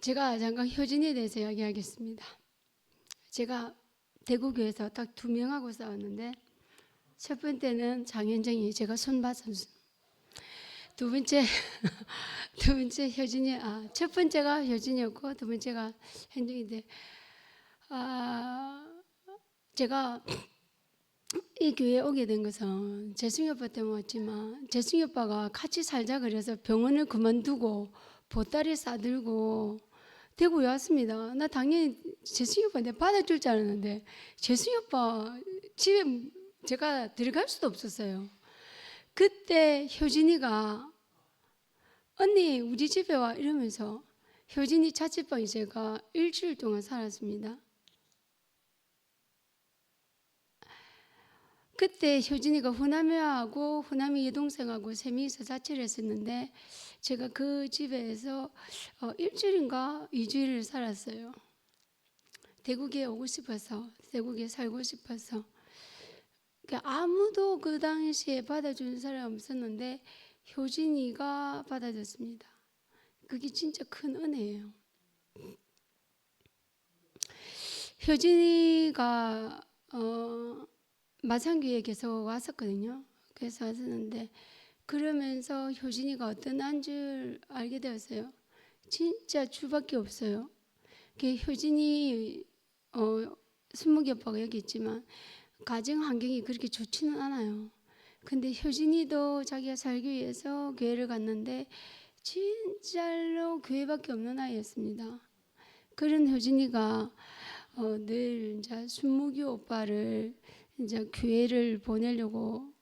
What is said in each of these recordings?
제가 잠깐 효진이에 대해서 이야기하겠습니다. 제가 대구교회에서 딱 2명하고 싸웠는데, 첫 번째는 장현정이, 제가 손바 선수. 두 번째 효진이, 첫 번째가 효진이었고 두 번째가 현정인데, 제가 이 교회에 오게 된 것은 재승이 오빠 때문에 왔지만, 재승이 오빠가 같이 살자 그래서 병원을 그만두고 보따리 싸들고 대구에 왔습니다. 나 당연히 재승이 오빠 내가 받아줄 줄 알았는데, 재승이 오빠 집에 제가 들어갈 수도 없었어요. 그때 효진이가 언니 우리 집에 와 이러면서, 효진이 자취방에 제가 일주일 동안 살았습니다. 그때 효진이가 후남이하고 후남이 여동생하고 3명이서 자취를 했었는데, 제가 그 집에서 일주일인가 2주일을 살았어요. 대구에 오고 싶어서, 대구에 살고 싶어서. 아무도 그 당시에 받아주는 사람이 없었는데 효진이가 받아줬습니다. 그게 진짜 큰 은혜예요. 효진이가 마산교회에 계속 왔었거든요. 그래서 왔었는데, 그러면서 효진이가 어떤 안 줄 알게 되었어요. 진짜 주밖에 없어요. 효진이 순목이 오빠가 여기 있지만 가정 환경이 그렇게 좋지는 않아요. 근데 효진이도 자기가 살기 위해서 교회를 갔는데 진짜로 교회밖에 없는 아이였습니다. 그런 효진이가 늘 이제 순목이 오빠를 이제 교회를 보내려고,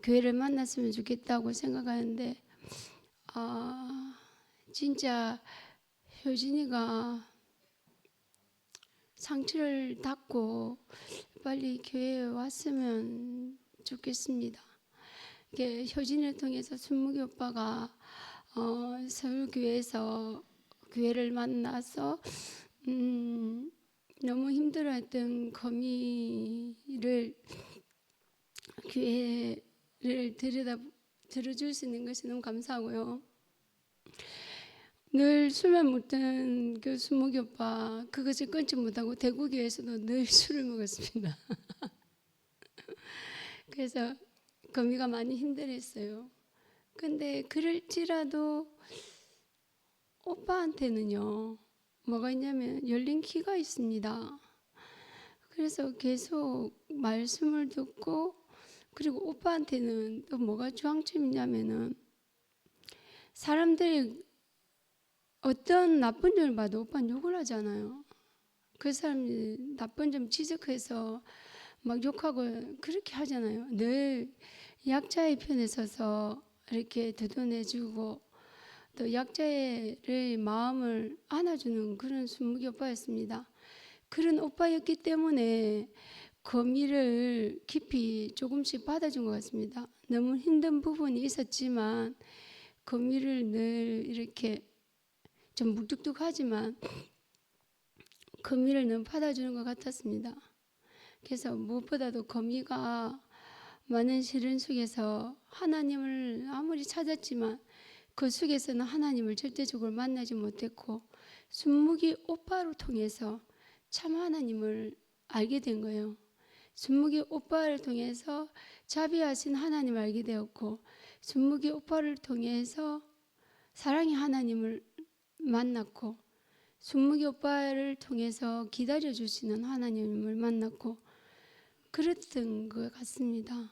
교회를 만났으면 좋겠다고 생각하는데, 진짜 효진이가 상처를 닫고 빨리 교회에 왔으면 좋겠습니다. 효진이를 통해서 순목이 오빠가 서울교회에서 교회를 만나서 너무 힘들어했던 거미를 교회를 들어줄 수 있는 것이 너무 감사하고요. 늘 술만 먹던 그 순목이 오빠, 그것을 끊지 못하고 대구교회에서도 늘 술을 먹었습니다. 그래서 거미가 많이 힘들었어요. 근데 그럴지라도 오빠한테는요, 뭐가 있냐면 열린 키가 있습니다. 그래서 계속 말씀을 듣고, 그리고 오빠한테는 또 뭐가 주황점이냐면은, 사람들이 어떤 나쁜 점을 봐도 오빠는 욕을 하잖아요. 그 사람이 나쁜 점 지적해서 막 욕하고 그렇게 하잖아요. 늘 약자의 편에 서서 이렇게 두둔해주고, 또 약자의 마음을 안아주는 그런 순목이 오빠였습니다. 그런 오빠였기 때문에 거미를 깊이 조금씩 받아준 것 같습니다. 너무 힘든 부분이 있었지만 거미를 늘 이렇게 좀 묵뚝뚝하지만 거미를 너무 받아주는 것 같았습니다. 그래서 무엇보다도 거미가 많은 시련 속에서 하나님을 아무리 찾았지만 그 속에서는 하나님을 절대적으로 만나지 못했고, 순목이 오빠를 통해서 참 하나님을 알게 된 거예요. 순목이 오빠를 통해서 자비하신 하나님을 알게 되었고, 순목이 오빠를 통해서 사랑의 하나님을 만났고, 순목이 오빠를 통해서 기다려주시는 하나님을 만났고, 그랬던 것 같습니다.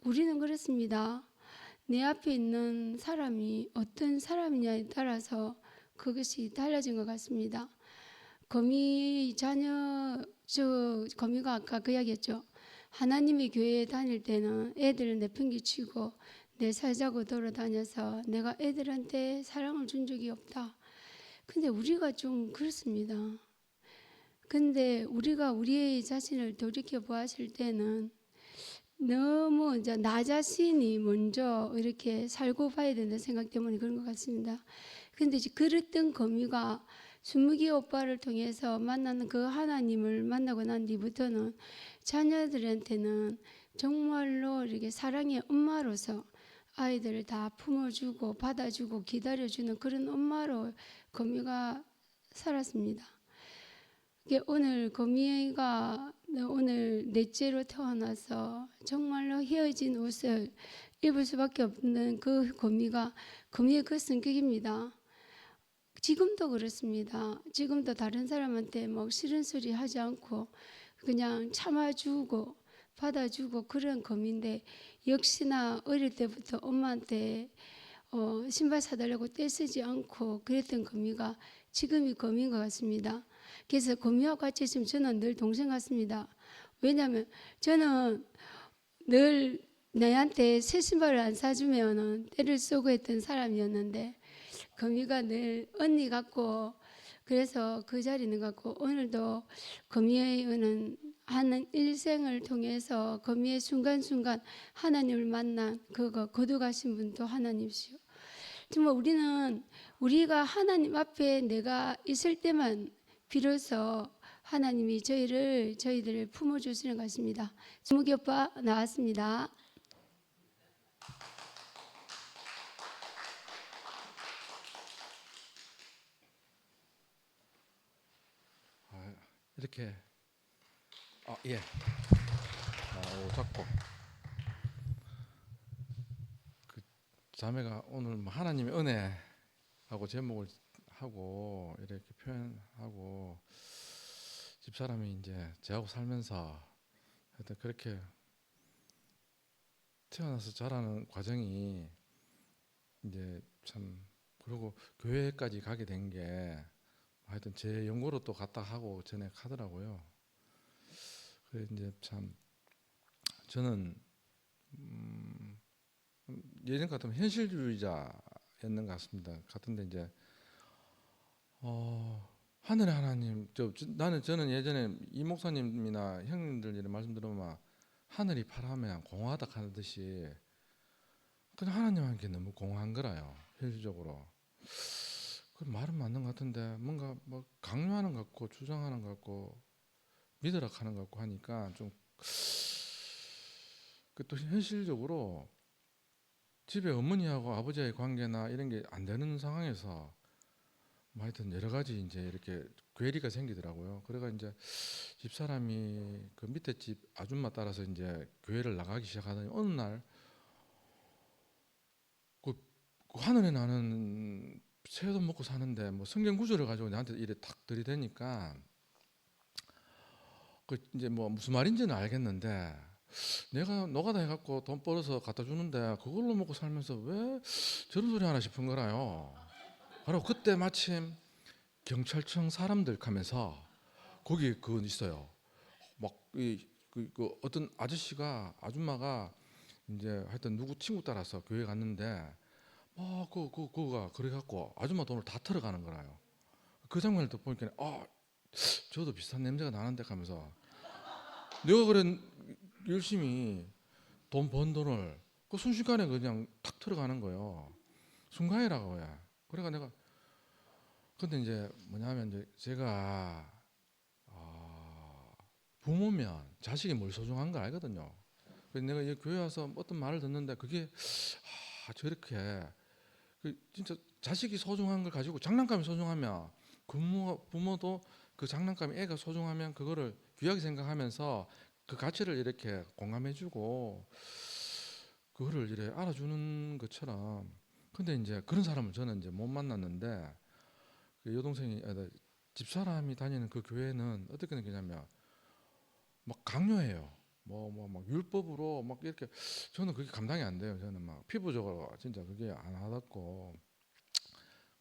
우리는 그렇습니다. 내 앞에 있는 사람이 어떤 사람이냐에 따라서 그것이 달라진 것 같습니다. 거미 자녀, 거미가 아까 그 이야기했죠. 하나님의 교회에 다닐 때는 애들을 내팽개치고 내 살자고 돌아다녀서 내가 애들한테 사랑을 준 적이 없다. 근데 우리가 좀 그렇습니다. 근데 우리가 우리의 자신을 돌이켜 보았을 때는 너무 이제 나 자신이 먼저 이렇게 살고 봐야 된다는 생각 때문에 그런 것 같습니다. 근데 이제 그랬던 거미가 순목이 오빠를 통해서 만나는 그 하나님을 만나고 난 뒤부터는 자녀들한테는 정말로 이렇게 사랑의 엄마로서 아이들을 다 품어주고 받아주고 기다려주는 그런 엄마로 거미가 살았습니다. 오늘 거미가 오늘 넷째로 태어나서 정말로 헤어진 옷을 입을 수밖에 없는 그 거미의 그 성격입니다. 지금도 그렇습니다. 지금도 다른 사람한테 뭐 싫은 소리 하지 않고 그냥 참아주고 받아주고 그런 거미인데, 역시나 어릴 때부터 엄마한테 신발 사달라고 떼쓰지 않고 그랬던 거미가 지금이 거미인 것 같습니다. 그래서 거미와 같이 있으면 저는 늘 동생 같습니다. 왜냐하면 저는 늘 내한테 새 신발을 안 사주면 때를 쏘고 했던 사람이었는데, 거미가 늘 언니 같고 그래서 그 자리에 있는 것 같고, 오늘도 거미의 하는 일생을 통해서 거미의 순간순간 하나님을 만난 그거 거두가신 분도 하나님이시오. 정말 우리가 하나님 앞에 내가 있을 때만 비로소 하나님이 저희들을 품어주시는 것입니다. 주목이 오빠 나왔습니다. 이렇게 예. 자꾸 그 자매가 오늘 뭐 하나님의 은혜하고 제목을 하고 이렇게 표현하고, 집사람이 이제 저하고 살면서 하여튼 그렇게 태어나서 자라는 과정이 이제 참, 그리고 교회까지 가게 된 게 하여튼 제 연고로 또 갔다 하고 전에 가더라고요. 그래 이제 참 저는 예전 같으면 현실주의자였는 것 같습니다. 같은데 이제 하늘의 하나님, 저는 예전에 이 목사님이나 형님들 이런 말씀 들으면 하늘이 파라면 공허하다 하듯이 그냥 하나님한테 너무 공허한 거라요. 현실적으로. 그 말은 맞는 것 같은데 뭔가 뭐 강요하는 것 같고 주장하는 것 같고 믿으라 하는 것 같고 하니까 좀 그 또 현실적으로 집에 어머니하고 아버지의 관계나 이런 게 안 되는 상황에서 뭐 하여튼 여러 가지 이제 이렇게 괴리가 생기더라고요. 그래가 이제 집사람이 그 밑에 집 아줌마 따라서 이제 교회를 나가기 시작하더니 어느 날 그 하늘에 나는 새도 먹고 사는데 뭐 성경 구절을 가지고 나한테 이래 탁 들이대니까 그 이제 뭐 무슨 말인지는 알겠는데, 내가 노가다 해갖고 돈 벌어서 갖다 주는데 그걸로 먹고 살면서 왜 저런 소리 하나 싶은 거라요. 바로 그때 마침 경찰청 사람들 하면서 거기 그거 있어요. 그 어떤 아줌마가 이제 하여튼 누구 친구 따라서 교회 갔는데 그거가 그래갖고 아줌마 돈을 다 털어가는 거라요. 그 장면을 또 보니까 저도 비슷한 냄새가 나는데 하면서 내가 그래 열심히 돈 번 돈을 그 순식간에 그냥 탁 털어가는 거예요. 순간이라고 해. 그래가 내가 근데 이제 뭐냐면 이제 제가 부모면 자식이 뭘 소중한 걸 알거든요. 그래서 내가 이 교회 와서 어떤 말을 듣는데 그게 저렇게 진짜 자식이 소중한 걸 가지고 장난감이 소중하면 부모도 그 장난감이 애가 소중하면 그거를 귀하게 생각하면서 그 가치를 이렇게 공감해주고 그거를 이렇게 알아주는 것처럼. 근데 이제 그런 사람을 저는 이제 못 만났는데 그 여동생이 집사람이 다니는 그 교회는 어떻게 느끼냐면 막 강요해요. 막 율법으로 막 이렇게. 저는 그게 감당이 안 돼요. 저는 막 피부적으로 진짜 그게 안 와닿고.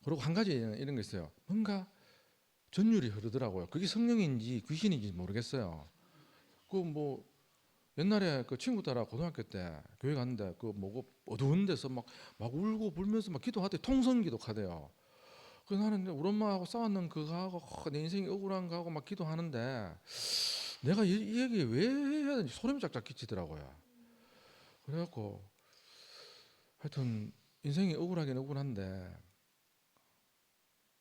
그리고 한 가지 이런 거 있어요. 뭔가 전율이 흐르더라고요. 그게 성령인지 귀신인지 모르겠어요. 그 뭐 옛날에 그 친구 따라 고등학교 때 교회 갔는데 그 뭐고 어두운 데서 막 울고 불면서 막 기도하대. 통성기도 하대요. 그 나는 우리 엄마하고 싸웠는 그거 하고 내 인생이 억울한 거 하고 막 기도하는데 내가 이 얘기 왜 해야 되는지 소름이 쫙쫙 끼치더라고요. 그래갖고 하여튼 인생이 억울하긴 억울한데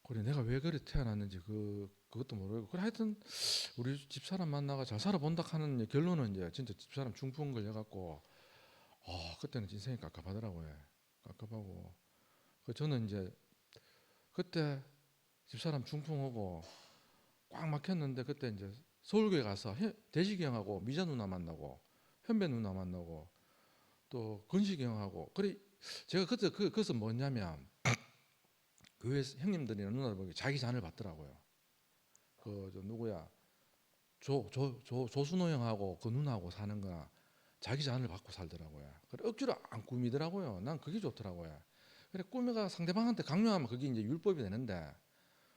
그래 내가 왜 그래 태어났는지 그것도 모르고. 그래 하여튼 우리 집사람 만나가 잘 살아본다 하는 결론은 이제 진짜 집사람 중풍 걸려갖고 그때는 인생이 깝깝하더라고요. 깝깝하고 저는 이제 그때 집사람 중풍 오고 꽉 막혔는데 그때 이제 서울교회 가서 대식이 형하고 미자 누나 만나고 현배 누나 만나고 또 건식이 형하고 그래 제가 그때 그것은 뭐냐면 교회 형님들이나 누나들 보기 자기 잔을 받더라고요. 저 누구야 조순호 형하고 그 누나하고 사는 거나 자기 잔을 받고 살더라고요. 그래 억지로 안 꾸미더라고요. 난 그게 좋더라고요. 그래 꾸미가 상대방한테 강요하면 그게 이제 율법이 되는데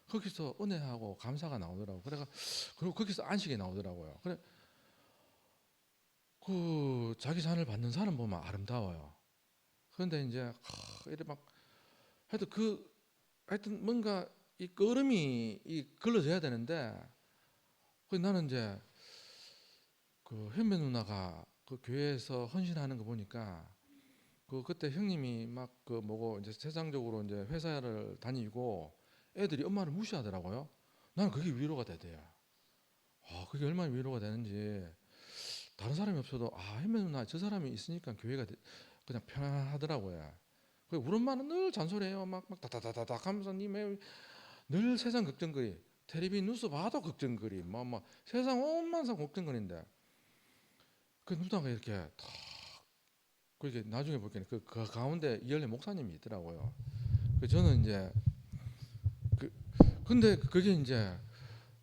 거기서 은혜하고 감사가 나오더라고. 그리고 거기서 안식이 나오더라고요. 그래 그 자기 잔을 받는 사람 보면 아름다워요. 그런데 이제 이래 막 하여튼 뭔가 이 끄름이 걸러져야 되는데 나는 이제 그 현배 누나가 그 교회에서 헌신하는 거 보니까 그때 형님이 막 그 뭐고 이제 세상적으로 이제 회사를 다니고 애들이 엄마를 무시하더라고요. 나는 그게 위로가 되대요. 그게 얼마나 위로가 되는지 다른 사람이 없어도 현배 누나 저 사람이 있으니까 교회가 그냥 편안하더라고요. 우리 엄마는 늘 잔소리해요. 막 다다다다닥 하면서 늘 세상 걱정거리. 텔레비 뉴스 봐도 걱정거리. 뭐 세상 온만상 걱정거리인데 그 누나가 이렇게 탁 그렇게 나중에 볼게는 그 가운데 이열레 목사님이 있더라고요. 저는 이제 근데 그게 이제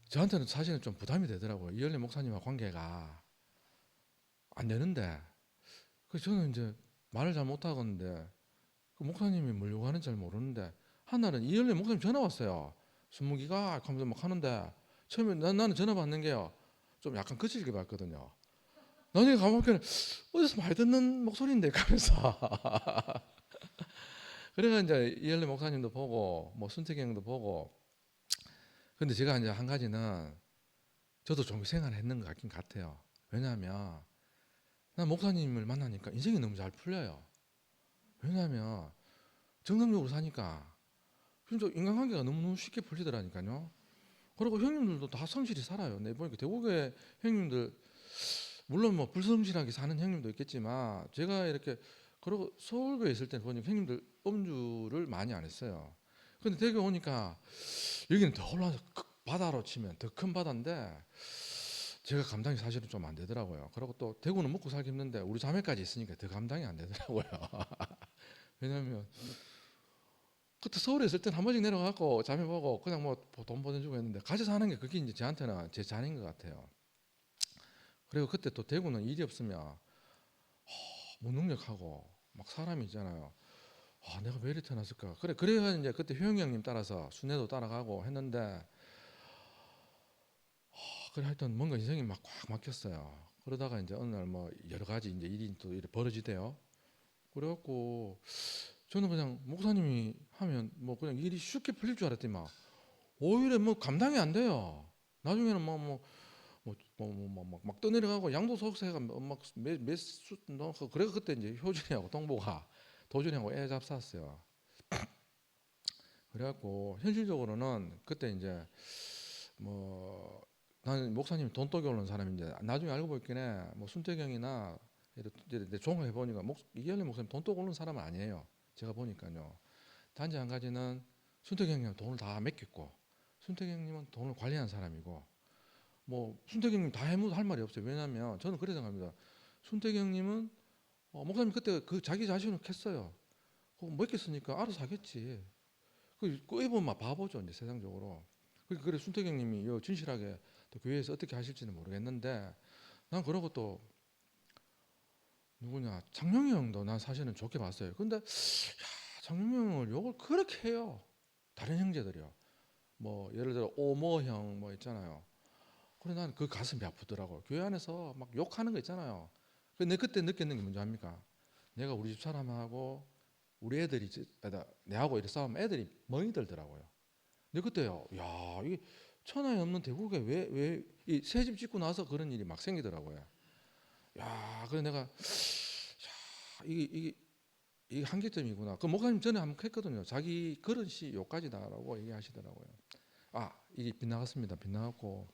저한테는 사실은 좀 부담이 되더라고요. 이열레 목사님과 관계가 안 되는데 저는 이제 말을 잘 못하겠는데 그 목사님이 뭐려고 하는지 잘 모르는데 한날은 이열레 목사님 전화 왔어요. 순무기가 하면서 막 하는데 처음에 나는 전화 받는 게요 좀 약간 거칠게 받거든요. 나중에 가보니까 어디서 많이 듣는 목소리인데 하면서 그래가 이제 이열레 목사님도 보고 뭐 순택이 형도 보고 근데 제가 이제 한 가지는 저도 종교 생활을 했는 것 같긴 같아요. 왜냐하면 난 목사님을 만나니까 인생이 너무 잘 풀려요. 왜냐하면 정상적으로 사니까 진짜 인간관계가 너무너무 쉽게 풀리더라니까요. 그리고 형님들도 다 성실히 살아요. 내 보니까 대구교회 형님들 물론 뭐 불성실하게 사는 형님도 있겠지만 제가 이렇게 그리고 서울교회 있을 때 보니까 형님들 음주를 많이 안 했어요. 근데 대구 오니까 여기는 더 올라서 바다로 치면 더 큰 바다인데 제가 감당이 사실은 좀 안 되더라고요. 그리고 또 대구는 먹고 살기 힘든데 우리 자매까지 있으니까 더 감당이 안 되더라고요. 왜냐하면 그때 서울에 있을 땐 한 번씩 내려가고 자매 보고 그냥 뭐 돈 보내주고 했는데 같이 사는 게 그게 이제 저한테는 제 잔인 것 같아요. 그리고 그때 또 대구는 일이 없으면 무능력하고 막 사람이 있잖아요. 내가 왜 이리 태어났을까? 그래야 이제 그때 효영이 형님 따라서 순회도 따라가고 했는데 그래 하여튼 뭔가 인생이 막 꽉 막혔어요. 그러다가 이제 어느 날 뭐 여러 가지 이제 일이 또 이렇게 벌어지대요. 그래갖고 저는 그냥 목사님이 하면 뭐 그냥 일이 쉽게 풀릴 줄 알았더니 오히려 뭐 감당이 안 돼요. 나중에는 막 떠내려가고 양도소득세가 몇수 넣고 그래서 그때 이제 효준이하고 동보가 도준이하고 애 잡쌌어요. 그래갖고 현실적으로는 그때 이제 뭐 나는 목사님 돈 떠기 오는 사람인데 나중에 알고 보니까 뭐 순태경이나 이제 종합해 보니까 이현리 목사님 돈 떠고 오는 사람은 아니에요. 제가 보니까요. 단지 한 가지는 순태경님은 돈을 다 맡겼고 순태경님은 돈을 관리한 사람이고 뭐 순태경님 다 해도 할 말이 없어요. 왜냐하면 저는 그래 생각합니다. 순태경님은 목사님 그때 그 자기 자신을 캤어요. 그거 맡겼으니까 알아서 하겠지. 그 이분만 바보죠 이제 세상적으로. 그래 순태경님이 진실하게 또 교회에서 어떻게 하실지는 모르겠는데 난 그러고 또 누구냐 장영희 형도 난 사실은 좋게 봤어요. 근데 장영희 형을 욕을 그렇게 해요. 다른 형제들이요. 뭐 예를 들어 오모 형 뭐 있잖아요. 그래 난 그 가슴이 아프더라고. 교회 안에서 막 욕하는 거 있잖아요. 근데 그때 느꼈는 게 뭔지 압니까? 내가 우리 집 사람하고 우리 애들이 내하고 이렇게 싸우면 애들이 멍이 들더라고요. 근데 그때요, 야 이게 천하에 없는 대국에 왜 이 새 집 짓고 나서 그런 일이 막 생기더라고요. 야, 그래 내가 야, 이게 한계점이구나. 그 목사님 전에 한번 했거든요. 자기 그릇이 요까지다라고 얘기하시더라고요. 이게 빗나갔습니다. 빗나갔고.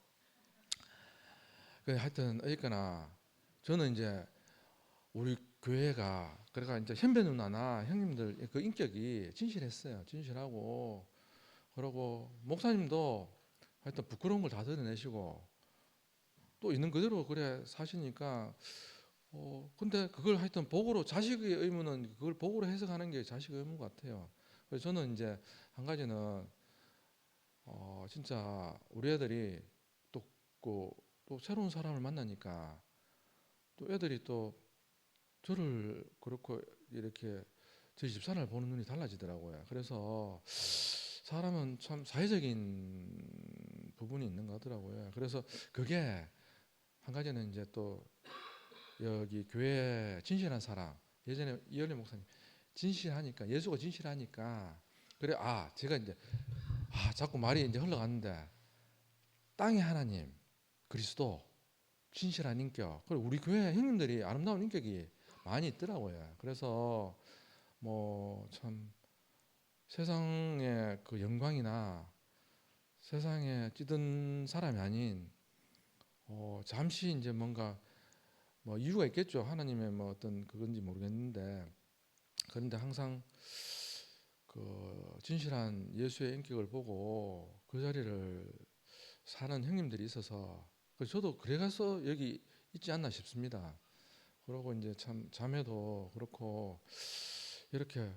그 하여튼 어쨌거나 저는 이제 우리 교회가 그러니까 이제 현배 누나나 형님들 그 인격이 진실했어요. 진실하고 그러고 목사님도 하여튼 부끄러운 걸 다 드러내시고 또 있는 그대로 그래 사시니까 근데 그걸 하여튼 복으로 자식의 의무는 그걸 복으로 해석하는 게 자식의 의무 같아요. 그래서 저는 이제 한 가지는 진짜 우리 애들이 또, 또 새로운 사람을 만나니까 또 애들이 또 저를 그렇고 이렇게 저희 집사람을 보는 눈이 달라지더라고요. 그래서 사람은 참 사회적인 부분이 있는 것 같더라고요. 그래서 그게 한 가지는 이제 또 여기 교회 진실한 사람 예전에 이현래 목사님 진실하니까 예수가 진실하니까 그래 제가 이제 자꾸 말이 이제 흘러갔는데 땅의 하나님 그리스도 진실한 인격 그리고 우리 교회 형님들이 아름다운 인격이 많이 있더라고요. 그래서 뭐 참 세상의 그 영광이나 세상에 찌든 사람이 아닌 잠시 이제 뭔가 뭐 이유가 있겠죠. 하나님의 뭐 어떤 그건지 모르겠는데 그런데 항상 그 진실한 예수의 인격을 보고 그 자리를 사는 형님들이 있어서 저도 그래가서 여기 있지 않나 싶습니다. 그러고 이제 참 자매도 그렇고 이렇게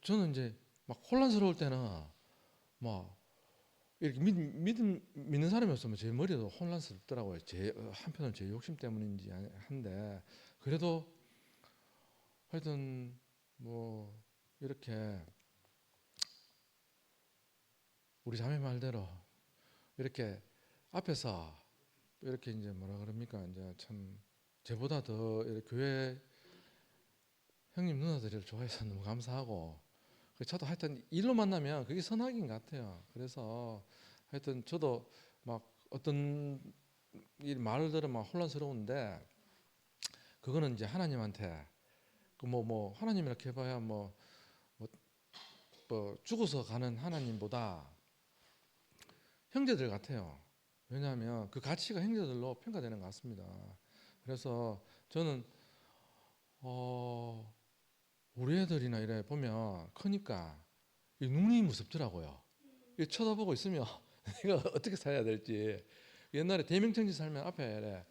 저는 이제 막 혼란스러울 때는 막 이렇게 믿는 사람이었으면 제 머리도 혼란스럽더라고요. 제 한편은 제 욕심 때문인지 한데 그래도 하여튼 뭐 이렇게 우리 자매 말대로 이렇게 앞에서 이렇게 이제 뭐라 그럽니까 이제 참 저보다 더 이렇게 교회 형님 누나들을 좋아해서 너무 감사하고 저도 하여튼 일로 만나면 그게 선악인 것 같아요. 그래서 하여튼 저도 막 어떤 이 말을 들으면 막 혼란스러운데 그거는 이제 하나님한테 뭐 하나님 이렇게 해봐야 뭐 죽어서 가는 하나님보다 형제들 같아요. 왜냐하면 그 가치가 형제들로 평가되는 것 같습니다. 그래서 저는 우리 애들이나 이래 보면 크니까 이 눈이 무섭더라고요. 이 쳐다보고 있으면 내가 어떻게 살아야 될지. 옛날에 대명청지 살면 앞에 이래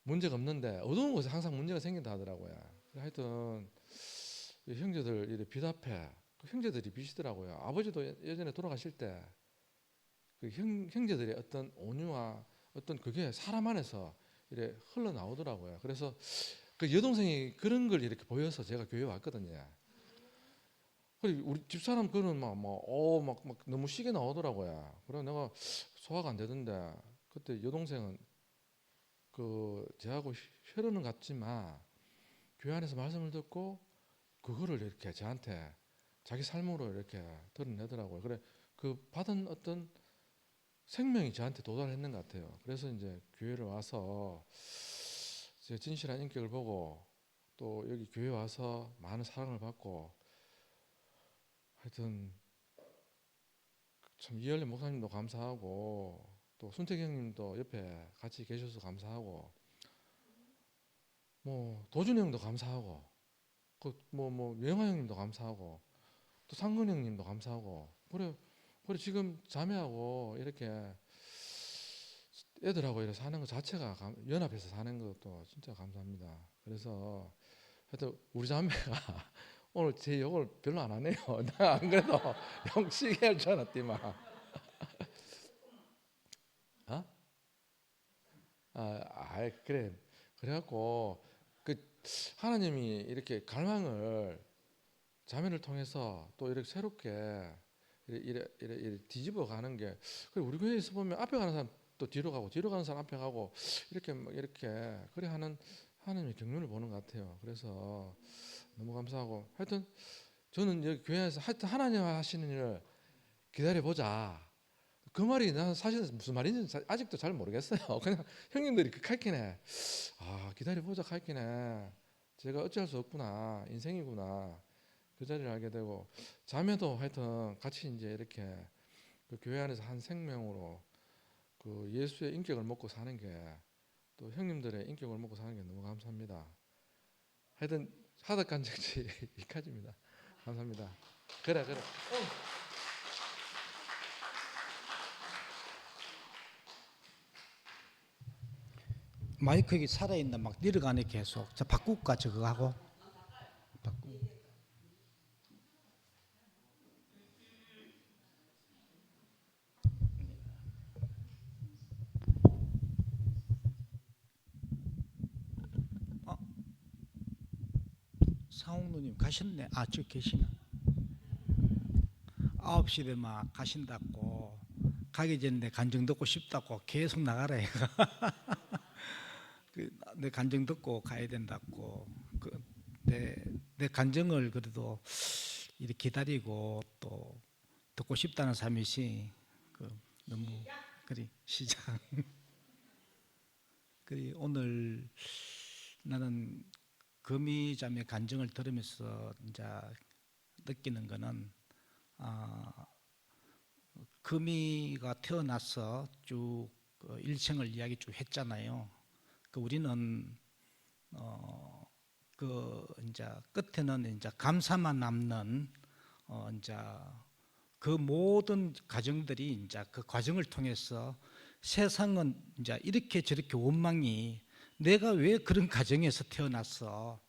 문제가 없는데 어두운 곳에 항상 문제가 생긴다 하더라고요. 하여튼 이 형제들 이래 빛 앞에 그 형제들이 빛이더라고요. 아버지도 예전에 돌아가실 때 그 형제들의 어떤 온유와 어떤 그게 사람 안에서 이래 흘러나오더라고요. 그래서 그 여동생이 그런 걸 이렇게 보여서 제가 교회 왔거든요. 그리고 우리 집사람 그는 막 너무 시게 나오더라고요. 그래서 내가 소화가 안 되던데 그때 여동생은 그 저하고 혈연은 같지만 교회 안에서 말씀을 듣고 그거를 이렇게 저한테 자기 삶으로 이렇게 드러내더라고요. 그래 그 받은 어떤 생명이 저한테 도달했는 것 같아요. 그래서 이제 교회를 와서 제 진실한 인격을 보고 또 여기 교회 와서 많은 사랑을 받고 하여튼 참 이열래 목사님도 감사하고 또 순택 형님도 옆에 같이 계셔서 감사하고 뭐 도준 형도 감사하고 뭐 영화 형님도 감사하고 또 상근 형님도 감사하고 그래 지금 자매하고 이렇게 애들하고 이렇게 사는 것 자체가 연합해서 사는 것도 진짜 감사합니다. 그래서 하여튼 우리 자매가 오늘 제 욕을 별로 안 하네요. 나 안 그래도 영 시게 할 줄 알았더만. 어? 그래. 그래갖고 그 하나님이 이렇게 갈망을 자매를 통해서 또 이렇게 새롭게 이래 뒤집어 가는 게 그래 우리 교회에서 보면 앞에 가는 사람 또 뒤로 가고 뒤로 가는 사람 앞에 가고 이렇게 막 이렇게 그래 하는 하나님의 경륜을 보는 것 같아요. 그래서 너무 감사하고 하여튼 저는 여기 교회에서 하여튼 하나님 하시는 일을 기다려 보자. 그 말이 난 사실 무슨 말인지 아직도 잘 모르겠어요. 그냥 형님들이 그 칼키네. 기다려 보자 칼키네. 제가 어찌할 수 없구나. 인생이구나. 그 자리를 알게 되고 자매도 하여튼 같이 이제 이렇게 그 교회 안에서 한 생명으로 그 예수의 인격을 먹고 사는 게 또 형님들의 인격을 먹고 사는 게 너무 감사합니다. 하여튼 하덕간증지 이까지입니다. 감사합니다. 그래. 마이크 여기 살아있나 막 내려가네 계속. 자 바꿀까 저거 하고. 바꾸. 상옥누님 가셨네. 아 저 계시나. 9시에 막 가신다고 가기 전에 간증 듣고 싶다고 계속 나가라 얘가. 내 간증 듣고 가야 된다고. 내 간증을 그래도 이렇게 기다리고 또 듣고 싶다는 삶이시. 너무 그리 시작. 그리 오늘 나는 금이자매 간증을 들으면서 이제 느끼는 거는 금이가 태어나서 쭉 일생을 이야기 쭉 했잖아요. 우리는 이제 끝에는 이제 감사만 남는 이제 그 모든 과정들이 이제 그 과정을 통해서 세상은 이제 이렇게 저렇게 원망이 내가 왜 그런 가정에서 태어났어?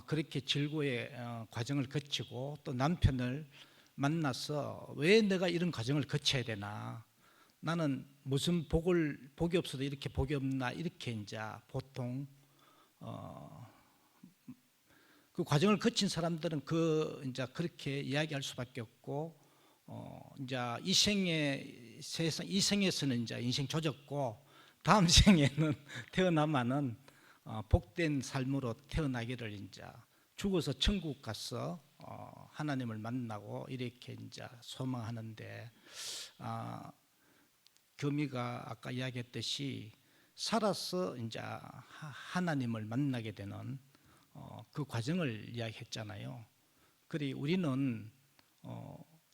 그렇게 질고의 과정을 거치고 또 남편을 만나서 왜 내가 이런 과정을 거쳐야 되나? 나는 무슨 복이 없어도 이렇게 복이 없나? 이렇게 이제 보통 그 과정을 거친 사람들은 이제 그렇게 이야기할 수밖에 없고 이제 이 생에서는 이제 인생 조졌고 다음 생에는 태어나면은 복된 삶으로 태어나기를 이제 죽어서 천국 가서 하나님을 만나고 이렇게 이제 소망하는데 금이가 아까 이야기했듯이 살아서 이제 하나님을 만나게 되는 그 과정을 이야기했잖아요. 그리 우리는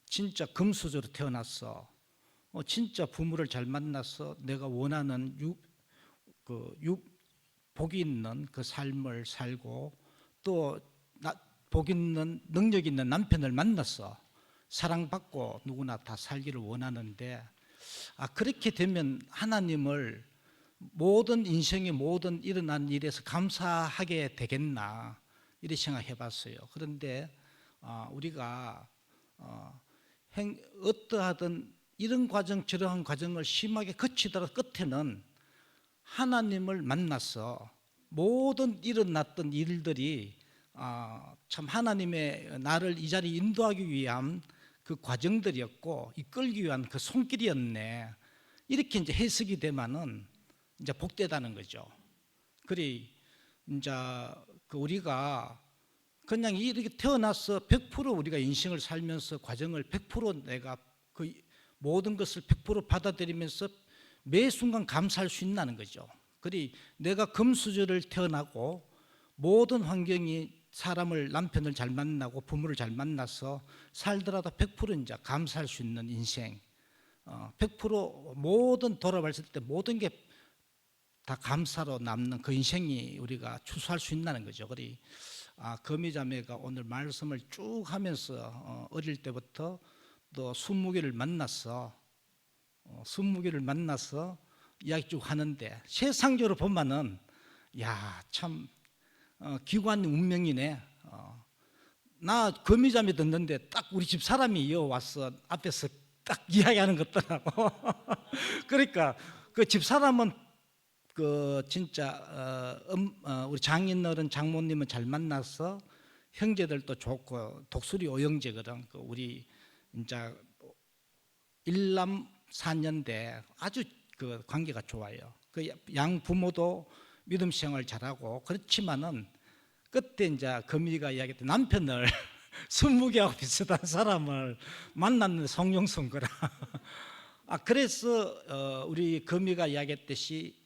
진짜 금수저로 태어났어. 진짜 부모를 잘 만나서 내가 원하는 복이 있는 그 삶을 살고 또 복 있는 능력 있는 남편을 만났어. 사랑받고 누구나 다 살기를 원하는데 그렇게 되면 하나님을 모든 인생의 모든 일어난 일에서 감사하게 되겠나 이렇게 생각해 봤어요. 그런데 우리가 어떠하든 이런 과정 저러한 과정을 심하게 거치더라도 끝에는 하나님을 만나서 모든 일어났던 일들이 참 하나님의 나를 이 자리에 인도하기 위한 그 과정들이었고 이끌기 위한 그 손길이었네. 이렇게 이제 해석이 되면은 이제 복되다는 거죠. 그리 이제 우리가 그냥 이렇게 태어나서 100% 우리가 인생을 살면서 과정을 100% 내가 그 모든 것을 100% 받아들이면서 매 순간 감사할 수 있다는 거죠. 그리 내가 금수저를 태어나고 모든 환경이 사람을 남편을 잘 만나고 부모를 잘 만나서 살더라도 100% 이제 감사할 수 있는 인생, 100% 모든 돌아봤을 때 모든 게 다 감사로 남는 그 인생이 우리가 추수할 수 있다는 거죠. 그리 금이자매가 오늘 말씀을 쭉 하면서 어릴 때부터 또 순무기를 만나서 이야기 쭉 하는데 세상적으로 보면은 참 기관 운명이네. 나 금이자매 듣는데 딱 우리 집 사람이 이어와서 앞에서 딱 이야기하는 것더라고. 그러니까 그 집 사람은 진짜 우리 장인어른 장모님은 잘 만나서 형제들도 좋고 독수리 오형제거든. 우리 이제 일남 4년대 아주 그 관계가 좋아요. 양 부모도 믿음 생활 잘하고 그렇지만은 그때 이제 금이가 이야기했던 남편을 20개하고 비슷한 사람을 만났는데 성령선 거라. 그래서 우리 금이가 이야기했듯이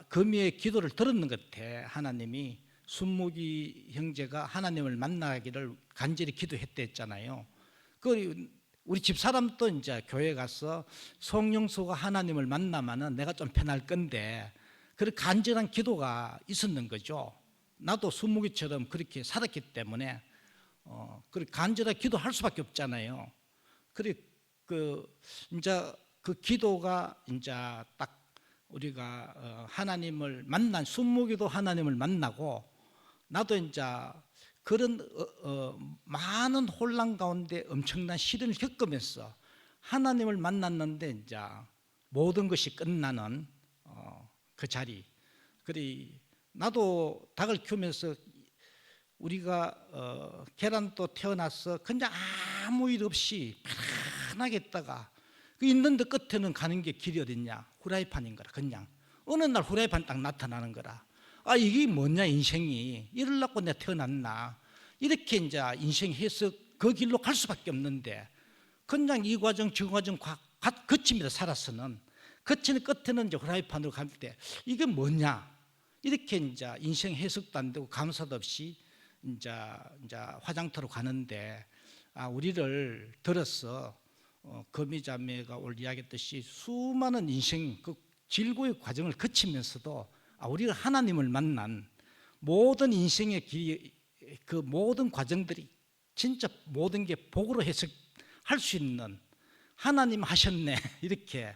금이의 기도를 들었는 것 같아. 하나님이 순무기 형제가 하나님을 만나기를 간절히 기도했대 했잖아요. 우리 집 사람도 이제 교회 가서 성령수가 하나님을 만나면은 내가 좀 편할 건데 그런 간절한 기도가 있었는 거죠. 나도 순무기처럼 그렇게 살았기 때문에 그 간절하게 기도할 수밖에 없잖아요. 그래 이제 그 기도가 이제 딱 우리가 하나님을 만난 순무기도 하나님을 만나고 나도 이제 그런 많은 혼란 가운데 엄청난 시련을 겪으면서 하나님을 만났는데 이제 모든 것이 끝나는 그 자리. 그래 나도 닭을 키우면서 우리가 계란도 태어나서 그냥 아무 일 없이 편하게 있다가 그 있는데 끝에는 가는 게 길이 어딨냐? 후라이팬인 거라. 그냥 어느 날 후라이팬 딱 나타나는 거라. 아 이게 뭐냐 인생이 이럴라고 내가 태어났나? 이렇게 이제 인생 해석 그 길로 갈 수밖에 없는데 그냥 이 과정 저 과정 거치면서 살아서는 거치는 끝에는 이제 후라이팬으로 갈 때 이게 뭐냐? 이렇게 이제 인생 해석도 안 되고 감사도 없이 이제 화장터로 가는데 우리를 들어서 거미자매가 오늘 이야기했듯이 수많은 인생 그 질고의 과정을 거치면서도 우리가 하나님을 만난 모든 인생의 그 모든 과정들이 진짜 모든 게 복으로 해석할 수 있는 하나님 하셨네 이렇게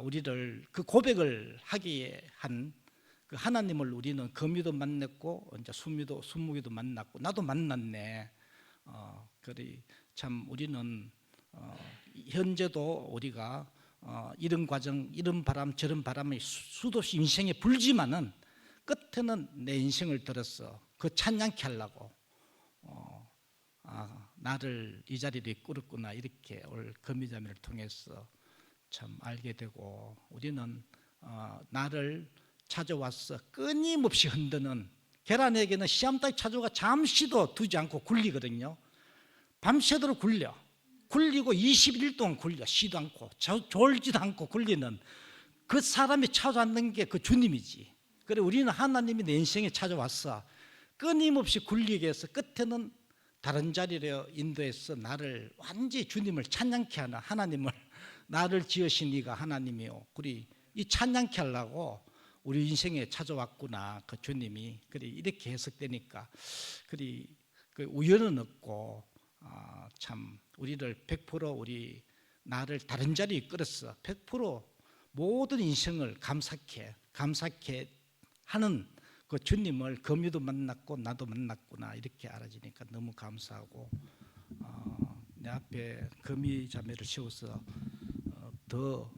우리를 그 고백을 하게 한 그 하나님을 우리는 거미도 만났고 이제 순무기도 만났고 나도 만났네. 그래 참 우리는 현재도 우리가 이런 과정, 이런 바람, 저런 바람이 수도 없이 인생에 불지만은 끝에는 내 인생을 들어서 그 찬양케 하려고 나를 이 자리로 이끌었구나 이렇게 오늘 거미자매를 통해서 참 알게 되고 우리는 나를 찾아와서 끊임없이 흔드는 계란에게는 씨암탉이 찾아와 잠시도 두지 않고 굴리거든요. 밤새도록 굴리고 21일 동안 굴려 쉬도 않고 졸지도 않고 굴리는 그 사람이 찾아왔는 게 그 주님이지. 그래 우리는 하나님이 내 인생에 찾아왔어 끊임없이 굴리게 해서 끝에는 다른 자리로 인도해서 나를 완전히 주님을 찬양케 하는 하나님을 나를 지으신 이가 하나님이요. 그리 이 찬양케 하려고 우리 인생에 찾아왔구나 그 주님이. 그래 이렇게 해석되니까 그리 그 우연은 없고 참 우리를 100% 우리 나를 다른 자리에 이끌었어. 100% 모든 인생을 감사케 하는 그 주님을 거미도 만났고 나도 만났구나 이렇게 알아지니까 너무 감사하고 내 앞에 거미 자매를 세워서 더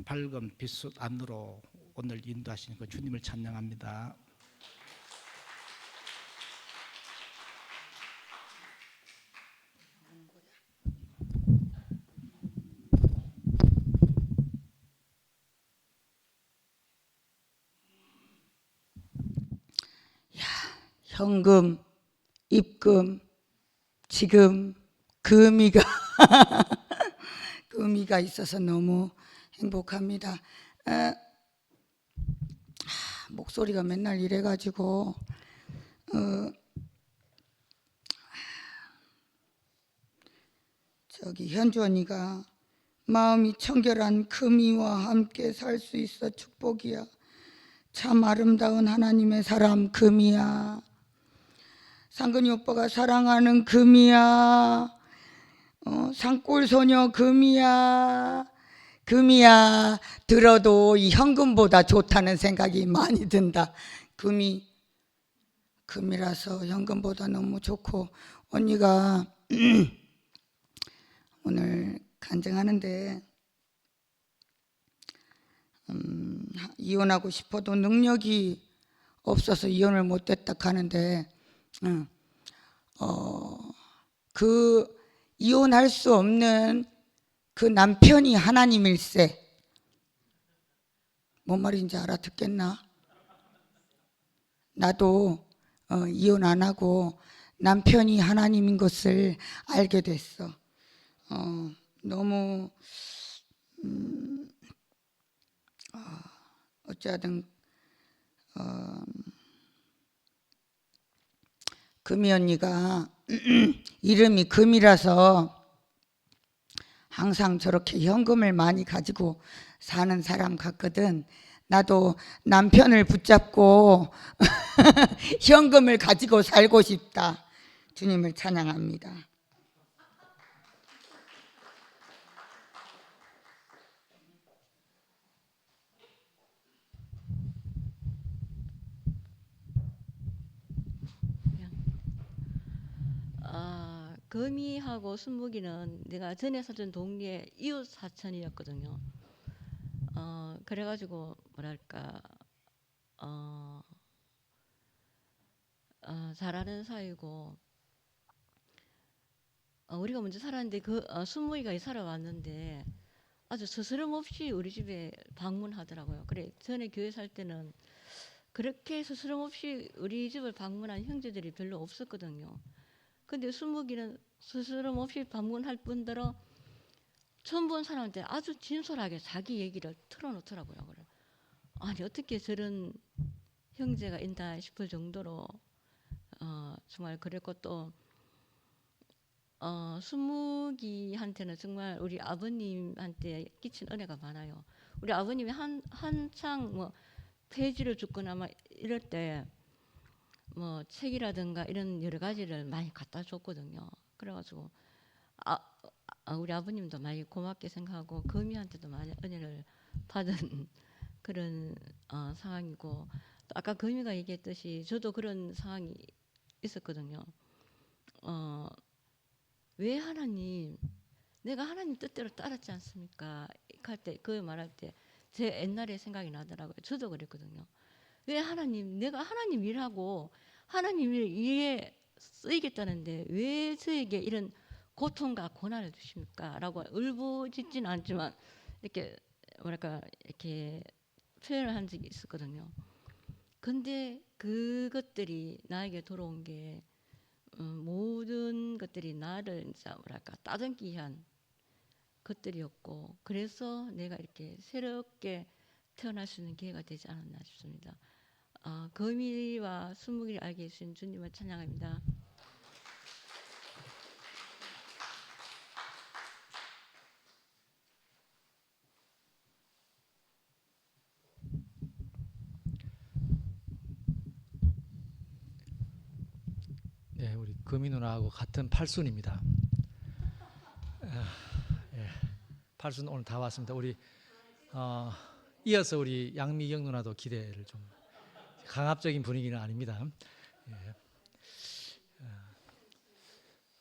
밝은 빛 안으로 오늘 인도하시는 그 주님을 찬양합니다. 현금, 입금, 지금 금이가 금이가 있어서 너무 행복합니다. 목소리가 맨날 이래가지고 저기 현주 언니가 마음이 청결한 금이와 함께 살 수 있어 축복이야. 참 아름다운 하나님의 사람 금이야. 상근이 오빠가 사랑하는 금이야. 산골 소녀 금이야. 금이야. 들어도 이 현금보다 좋다는 생각이 많이 든다. 금이라서 현금보다 너무 좋고 언니가 오늘 간증하는데 이혼하고 싶어도 능력이 없어서 이혼을 못했다 하는데 그 이혼할 수 없는 그 남편이 하나님일세. 뭔 말인지 알아듣겠나? 나도 이혼 안 하고 남편이 하나님인 것을 알게 됐어. 너무 어찌하든 금이 언니가 이름이 금이라서 항상 저렇게 현금을 많이 가지고 사는 사람 같거든. 나도 남편을 붙잡고 현금을 가지고 살고 싶다. 주님을 찬양합니다. 거미하고 순무기는 내가 전에 살던 동네의 이웃 사촌이었거든요. 그래가지고 뭐랄까 잘하는 사이고 우리가 먼저 살았는데 순무기가 살아왔는데 아주 스스럼 없이 우리 집에 방문하더라고요. 그래 전에 교회 살 때는 그렇게 스스럼 없이 우리 집을 방문한 형제들이 별로 없었거든요. 근데 순무기는 스스럼 없이 방문할 뿐더러 처음 본 사람한테 아주 진솔하게 자기 얘기를 털어놓더라고요. 그래. 아니 어떻게 저런 형제가 있나 싶을 정도로 정말 그랬고 또 순무기한테는 정말 우리 아버님한테 끼친 은혜가 많아요. 우리 아버님이 한창 뭐 폐지를 죽거나 막 이럴 때 뭐 책이라든가 이런 여러 가지를 많이 갖다 줬거든요. 그래가지고 우리 아버님도 많이 고맙게 생각하고 거미한테도 많이 은혜를 받은 그런 상황이고 또 아까 거미가 얘기했듯이 저도 그런 상황이 있었거든요. 왜 하나님 내가 하나님 뜻대로 따랐지 않습니까? 할 때 그 말할 때 제 옛날에 생각이 나더라고요. 저도 그랬거든요. 왜 하나님 내가 하나님 일하고 하나님 일에 쓰이겠다는데 왜 저에게 이런 고통과 고난을 주십니까? 라고 울부짖지는 않지만 이렇게 뭐랄까 이렇게 표현을 한 적이 있었거든요. 근데 그것들이 나에게 돌아온 게 모든 것들이 나를 진짜 뭐랄까 따듬기 위한 것들이었고 그래서 내가 이렇게 새롭게 태어날 수 있는 기회가 되지 않았나 싶습니다. 거미와 순무기를 알게 해주신 주님을 찬양합니다. 네, 우리 금이 누나하고 같은 팔순입니다. 예, 팔순 오늘 다 왔습니다. 우리 이어서 우리 양미경 누나도 기대를 좀 강압적인 분위기는 아닙니다. 예.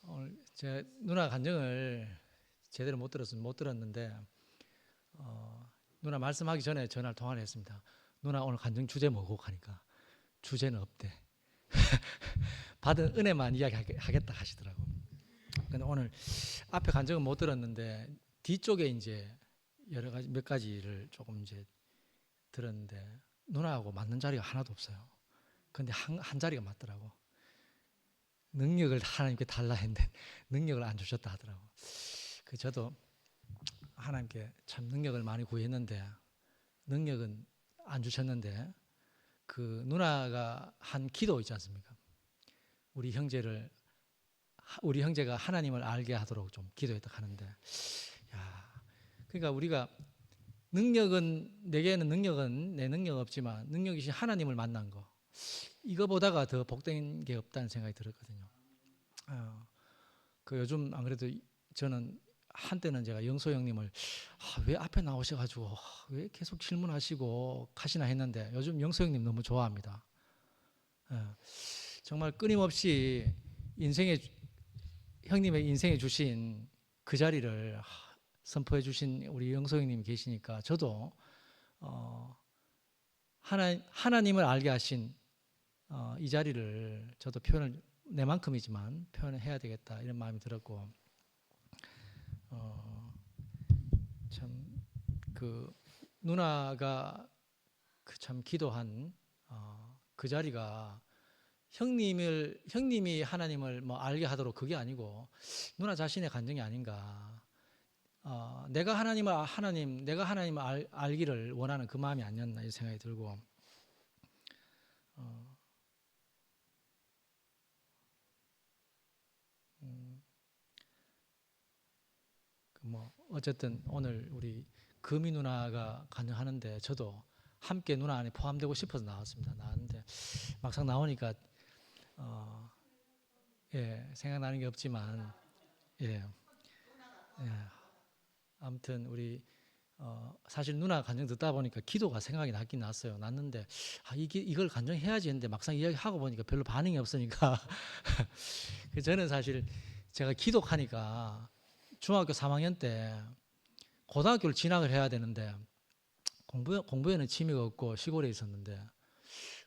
오늘 제 누나 간증을 제대로 못 들었는데 누나 말씀하기 전에 전화를 통화를 했습니다. 누나 오늘 간증 주제 뭐고 하니까 주제는 없대. 받은 은혜만 이야기하겠다 하시더라고. 근데 오늘 앞에 간증은 못 들었는데 뒤쪽에 이제 여러 가지 몇 가지를 조금 이제 들었는데 누나하고 맞는 자리가 하나도 없어요. 근데 한 자리가 맞더라고. 능력을 하나님께 달라 했는데 능력을 안 주셨다 하더라고. 그 저도 하나님께 참 능력을 많이 구했는데 능력은 안 주셨는데 그 누나가 한 기도 있지 않습니까? 우리 형제가 하나님을 알게 하도록 좀 기도했다 하는데, 야, 그러니까 우리가 내게는 능력은 내 능력 없지만 능력이신 하나님을 만난 거 이거보다가 더 복된 게 없다는 생각이 들었거든요. 그 요즘 안 그래도 저는 한때는 제가 영소 형님을 왜 앞에 나오셔가지고 왜 계속 질문하시고 가시나 했는데 요즘 영소 형님 너무 좋아합니다. 정말 끊임없이 형님의 인생에 주신 그 자리를 선포해 주신 우리 영소 형님이 계시니까 저도 하나님을 알게 하신 이 자리를 저도 표현을 내만큼이지만 표현을 해야 되겠다 이런 마음이 들었고 참 그 누나가 그 참 기도한 그 자리가 형님이 하나님을 뭐 알게 하도록 그게 아니고 누나 자신의 간증이 아닌가. 내가 하나님을 알기를 원하는 그 마음이 아니었나 이 생각이 들고 뭐 어쨌든 오늘 우리 금이 누나가 간증하는데 저도 함께 누나 안에 포함되고 싶어서 나왔습니다. 나왔는데 막상 나오니까 예, 생각나는 게 없지만 예, 예. 아무튼 우리 사실 누나 간증 듣다 보니까 기도가 생각이 나긴 났어요. 났는데 이걸 간증해야지 했는데 막상 이야기하고 보니까 별로 반응이 없으니까 저는 사실 제가 기독하니까 중학교 3학년 때 고등학교를 진학을 해야 되는데 공부에는 취미가 없고 시골에 있었는데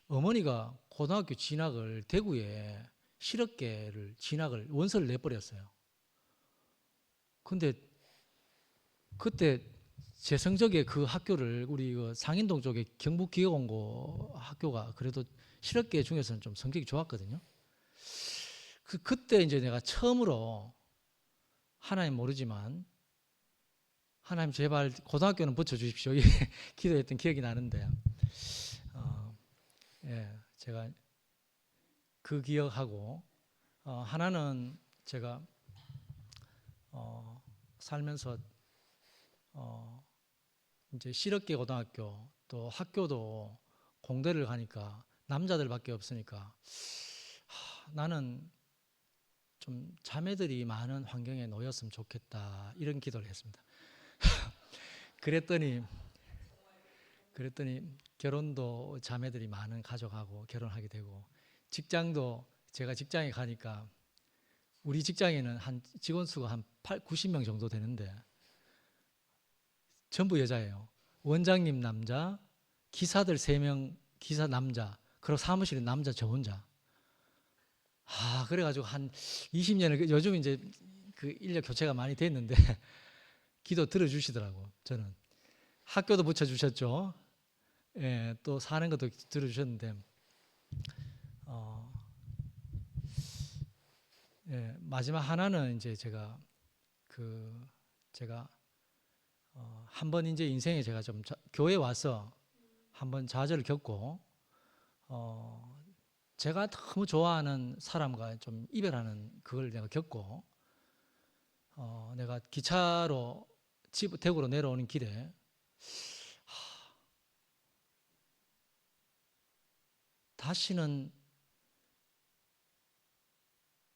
어머니가 고등학교 진학을 대구에 실업계를 진학을 원서를 내버렸어요. 근데 그때 제 성적에 그 학교를 우리 그 상인동 쪽에 경북기업원고 학교가 그래도 실업계 중에서는 좀 성적이 좋았거든요. 그때 이제 내가 처음으로 하나님 모르지만 하나님 제발 고등학교는 붙여주십시오 기도했던 기억이 나는데 예, 제가 그 기억하고 하나는 제가 살면서 이제 실업계 고등학교 또 학교도 공대를 가니까 남자들밖에 없으니까 나는 좀 자매들이 많은 환경에 놓였으면 좋겠다 이런 기도를 했습니다. 그랬더니 결혼도 자매들이 많은 가족하고 결혼하게 되고 직장도 제가 직장에 가니까 우리 직장에는 한 직원 수가 한 90명 정도 되는데 전부 여자예요. 원장님 남자, 기사들 3명 기사 남자, 그리고 사무실에 남자 저 혼자. 그래가지고 한 20년을 요즘 이제 그 인력 교체가 많이 됐는데 기도 들어주시더라고. 저는 학교도 붙여주셨죠. 예, 또 사는 것도 들어주셨는데 예, 마지막 하나는 이제 제가 한 번 이제 인생에 제가 좀 교회 와서 한번 좌절을 겪고 제가 너무 좋아하는 사람과 좀 이별하는 그걸 내가 겪고 내가 기차로 대구로 내려오는 길에 다시는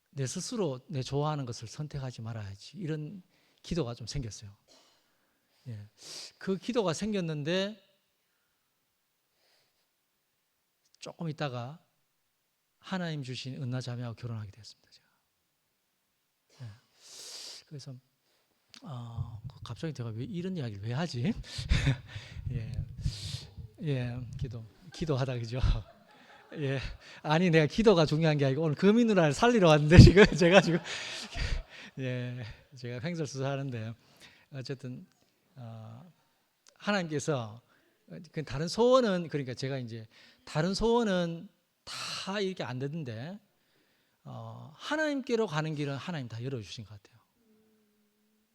내 스스로 내 좋아하는 것을 선택하지 말아야지 이런 기도가 좀 생겼어요. 예. 그 기도가 생겼는데 조금 있다가 하나님 주신 은나 자매하고 결혼하게 됐습니다. 제가. 예. 그래서 갑자기 제가 왜 이런 이야기를 왜 하지? 예, 기도하다 그죠? 예, 아니 내가 기도가 중요한 게 아니고 오늘 금이 누나를 살리러 왔는데 지금 제가 제가 횡설수설하는데 어쨌든 하나님께서 다른 소원은 그러니까 제가 이제 다른 소원은 다 이렇게 안 되는데 하나님께로 가는 길은 하나님 다 열어주신 것 같아요.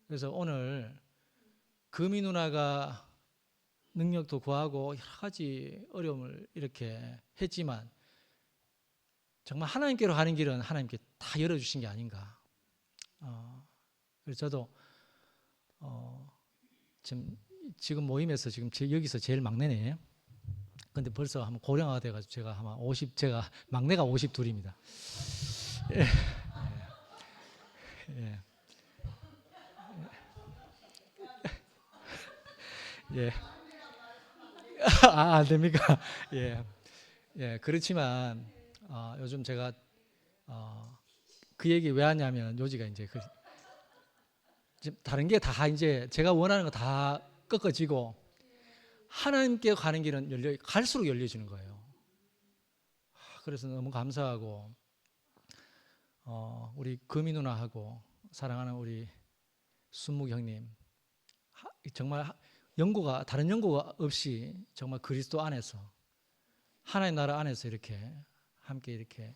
그래서 오늘 금이 누나가 능력도 구하고 여러 가지 어려움을 이렇게 했지만 정말 하나님께로 가는 길은 하나님께 다 열어주신 게 아닌가. 그래서 저도 지금 모임에서 지금 여기서 제일 막내네. 근데 벌써 한번 고령화가 돼가지고 제가 아마 제가 막내가 52입니다. 예. 안 됩니까? 예. 그렇지만 요즘 제가 그 얘기 왜 하냐면 요지가 이제 다른 게 다 이제 제가 원하는 거 다 꺾어지고 하나님께 가는 길은 갈수록 열려지는 거예요. 그래서 너무 감사하고 우리 금이 누나하고 사랑하는 우리 순묵 형님 정말 다른 연고가 없이 정말 그리스도 안에서 하나님 나라 안에서 이렇게 함께 이렇게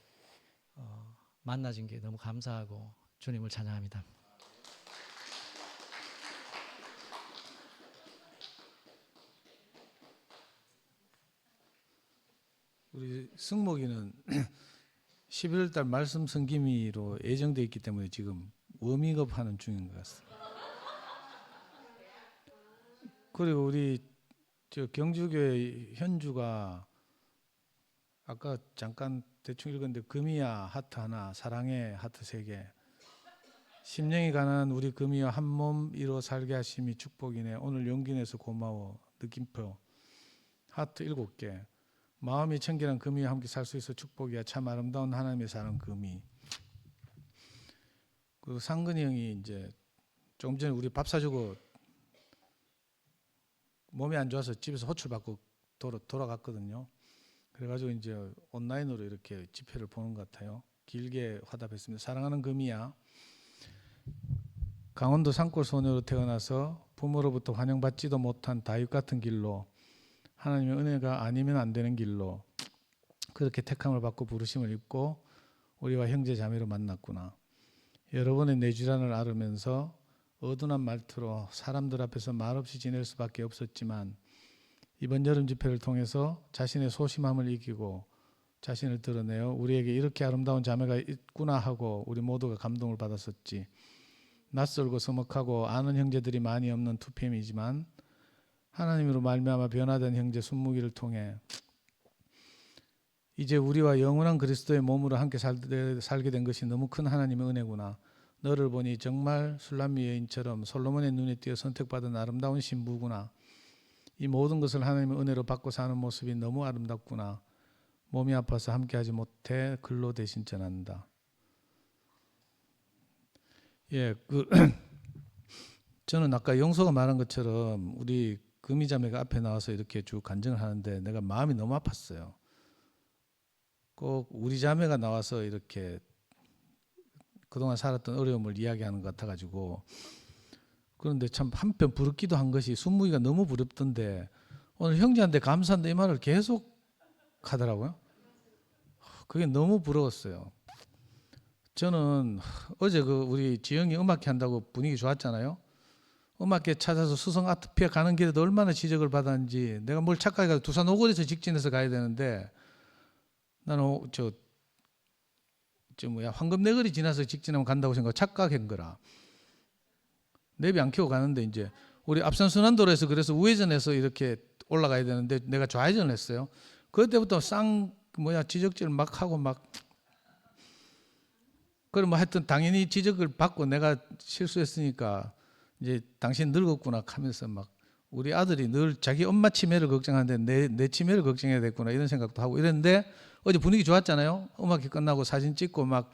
만나진 게 너무 감사하고 주님을 찬양합니다. 우리 승목이는 11월 달 말씀 성김이로 예정되어 있기 때문에 지금 워밍업 하는 중인 것 같습니다. 그리고 우리 저 경주교회 현주가 아까 잠깐 대충 읽었는데 금이야 하트 하나, 사랑해 하트 3개. 심령이 가난한 우리 금이와 한 몸 이루어 살게 하심이 축복이네. 오늘 용기 내서 고마워. 느낌표 하트 7개. 마음이 청결한 금이와 함께 살 수 있어 축복이야. 참 아름다운 하나님의 사랑 금이. 그 상근이 형이 이제 조금 전에 우리 밥 사주고 몸이 안 좋아서 집에서 호출 받고 돌아갔거든요. 그래가지고 이제 온라인으로 이렇게 집회를 보는 것 같아요. 길게 화답했습니다. 사랑하는 금이야. 강원도 산골 소녀로 태어나서 부모로부터 환영받지도 못한 다윗 같은 길로, 하나님의 은혜가 아니면 안 되는 길로 그렇게 택함을 받고 부르심을 입고 우리와 형제 자매로 만났구나. 여러 번의 뇌질환을 앓으면서 어둔한 말투로 사람들 앞에서 말없이 지낼 수밖에 없었지만 이번 여름 집회를 통해서 자신의 소심함을 이기고 자신을 드러내어 우리에게 이렇게 아름다운 자매가 있구나 하고 우리 모두가 감동을 받았었지. 낯설고 서먹하고 아는 형제들이 많이 없는 2PM이지만 하나님으로 말미암아 변화된 형제 순무기를 통해 이제 우리와 영원한 그리스도의 몸으로 함께 살게 된 것이 너무 큰 하나님의 은혜구나. 너를 보니 정말 술람미 여인처럼 솔로몬의 눈에 띄어 선택받은 아름다운 신부구나. 이 모든 것을 하나님의 은혜로 받고 사는 모습이 너무 아름답구나. 몸이 아파서 함께하지 못해 글로 대신 전한다. 예, 저는 아까 영소가 말한 것처럼 우리 금이자매가 앞에 나와서 이렇게 쭉 간증을 하는데 내가 마음이 너무 아팠어요. 꼭 우리 자매가 나와서 이렇게 그동안 살았던 어려움을 이야기하는 것 같아가지고, 그런데 참 한편 부럽기도 한 것이 순무기가 너무 부럽던데 오늘 형제한테 감사한다 이 말을 계속 하더라고요. 그게 너무 부러웠어요. 저는 어제 우리 지영이 음악회 한다고 분위기 좋았잖아요. 음악회 찾아서 수성 아트피아 가는 길에도 얼마나 지적을 받았는지. 내가 뭘 착각해가지고 두산 오거리에서 직진해서 가야 되는데 나는 황금내거리 지나서 직진하면 간다고 생각하고 착각한 거라. 내비 안 켜고 가는데 이제 우리 앞선 순환도로에서 그래서 우회전해서 이렇게 올라가야 되는데 내가 좌회전을 했어요. 그때부터 지적질을 막 하고 막. 그럼 뭐 하여튼 당연히 지적을 받고 내가 실수했으니까 이제 당신 늙었구나 하면서 막 우리 아들이 늘 자기 엄마 치매를 걱정하는데 내 치매를 걱정해야 됐구나 이런 생각도 하고 이랬는데 어제 분위기 좋았잖아요. 음악회 끝나고 사진 찍고 막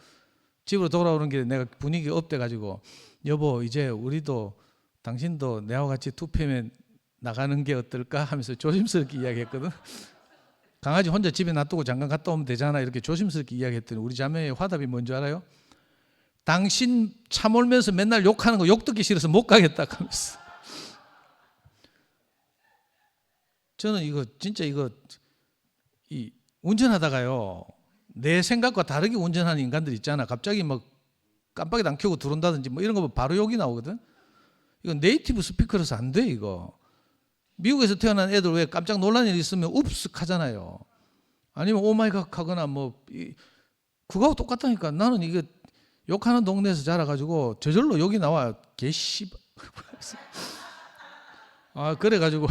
집으로 돌아오는 길에 내가 분위기가 업돼가지고 여보 이제 우리도 당신도 내와 같이 2PM에 나가는 게 어떨까 하면서 조심스럽게 이야기했거든. 강아지 혼자 집에 놔두고 잠깐 갔다 오면 되잖아 이렇게 조심스럽게 이야기했더니 우리 자매의 화답이 뭔지 알아요? 당신 차 몰면서 맨날 욕하는 거 욕 듣기 싫어서 못 가겠다 하면서. 저는 이 운전하다가요 내 생각과 다르게 운전하는 인간들 있잖아. 갑자기 막 깜빡이도 안 켜고 들어온다든지 뭐 이런 거 보면 바로 욕이 나오거든. 이건 네이티브 스피커라서 안 돼 이거. 미국에서 태어난 애들 왜 깜짝 놀란 일 있으면 웁스 하잖아요. 아니면 오마이갓 하거나 뭐 그거하고 똑같다니까. 나는 이게 욕하는 동네에서 자라가지고 저절로 욕이 나와. 개씨. 그래가지고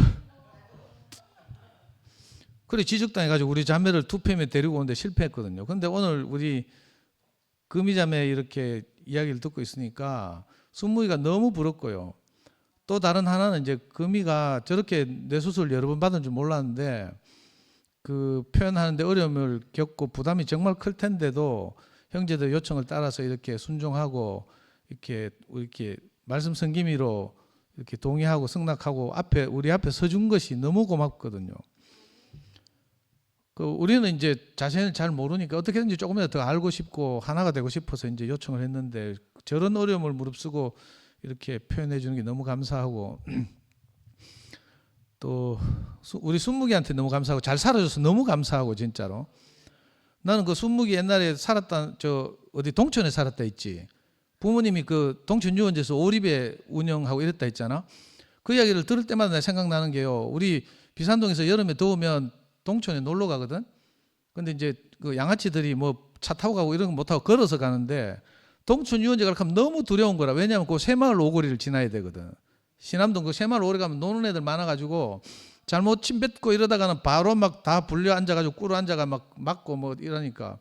그래 지적당해가지고 우리 자매를 2PM에 데리고 오는데 실패했거든요. 근데 오늘 우리 금이자매 이렇게 이야기를 듣고 있으니까 순무이가 너무 부럽고요. 또 다른 하나는 이제 금이가 저렇게 뇌수술 여러 번 받은 줄 몰랐는데 그 표현하는데 어려움을 겪고 부담이 정말 클 텐데도 형제들 요청을 따라서 이렇게 순종하고 이렇게 말씀 성김이로 이렇게 동의하고 승낙하고 우리 앞에 서준 것이 너무 고맙거든요. 우리는 이제 자신을 잘 모르니까 어떻게든지 조금이라도 더 알고 싶고 하나가 되고 싶어서 이제 요청을 했는데 저런 어려움을 무릅쓰고 이렇게 표현해 주는 게 너무 감사하고 또 우리 순무기한테 너무 감사하고 잘 살아줘서 너무 감사하고 진짜로. 나는 그 순무기 옛날에 살았다 어디 동천에 살았다 했지. 부모님이 그 동천 유원지에서 오리배 운영하고 이랬다 했잖아. 그 이야기를 들을 때마다 내 생각나는 게요. 우리 비산동에서 여름에 더우면 동천에 놀러 가거든. 근데 이제 그 양아치들이 뭐 차 타고 가고 이런 거 못 타고 걸어서 가는데 동천 유원지 가려고 하면 너무 두려운 거라. 왜냐하면 그 새마을 오거리를 지나야 되거든. 신암동 그 새마을 오거리 가면 노는 애들 많아가지고 잘못 침 뱉고 이러다가는 바로 막 다 불려 앉아가지고 꿇어 앉아가 막 맞고 뭐 이러니까.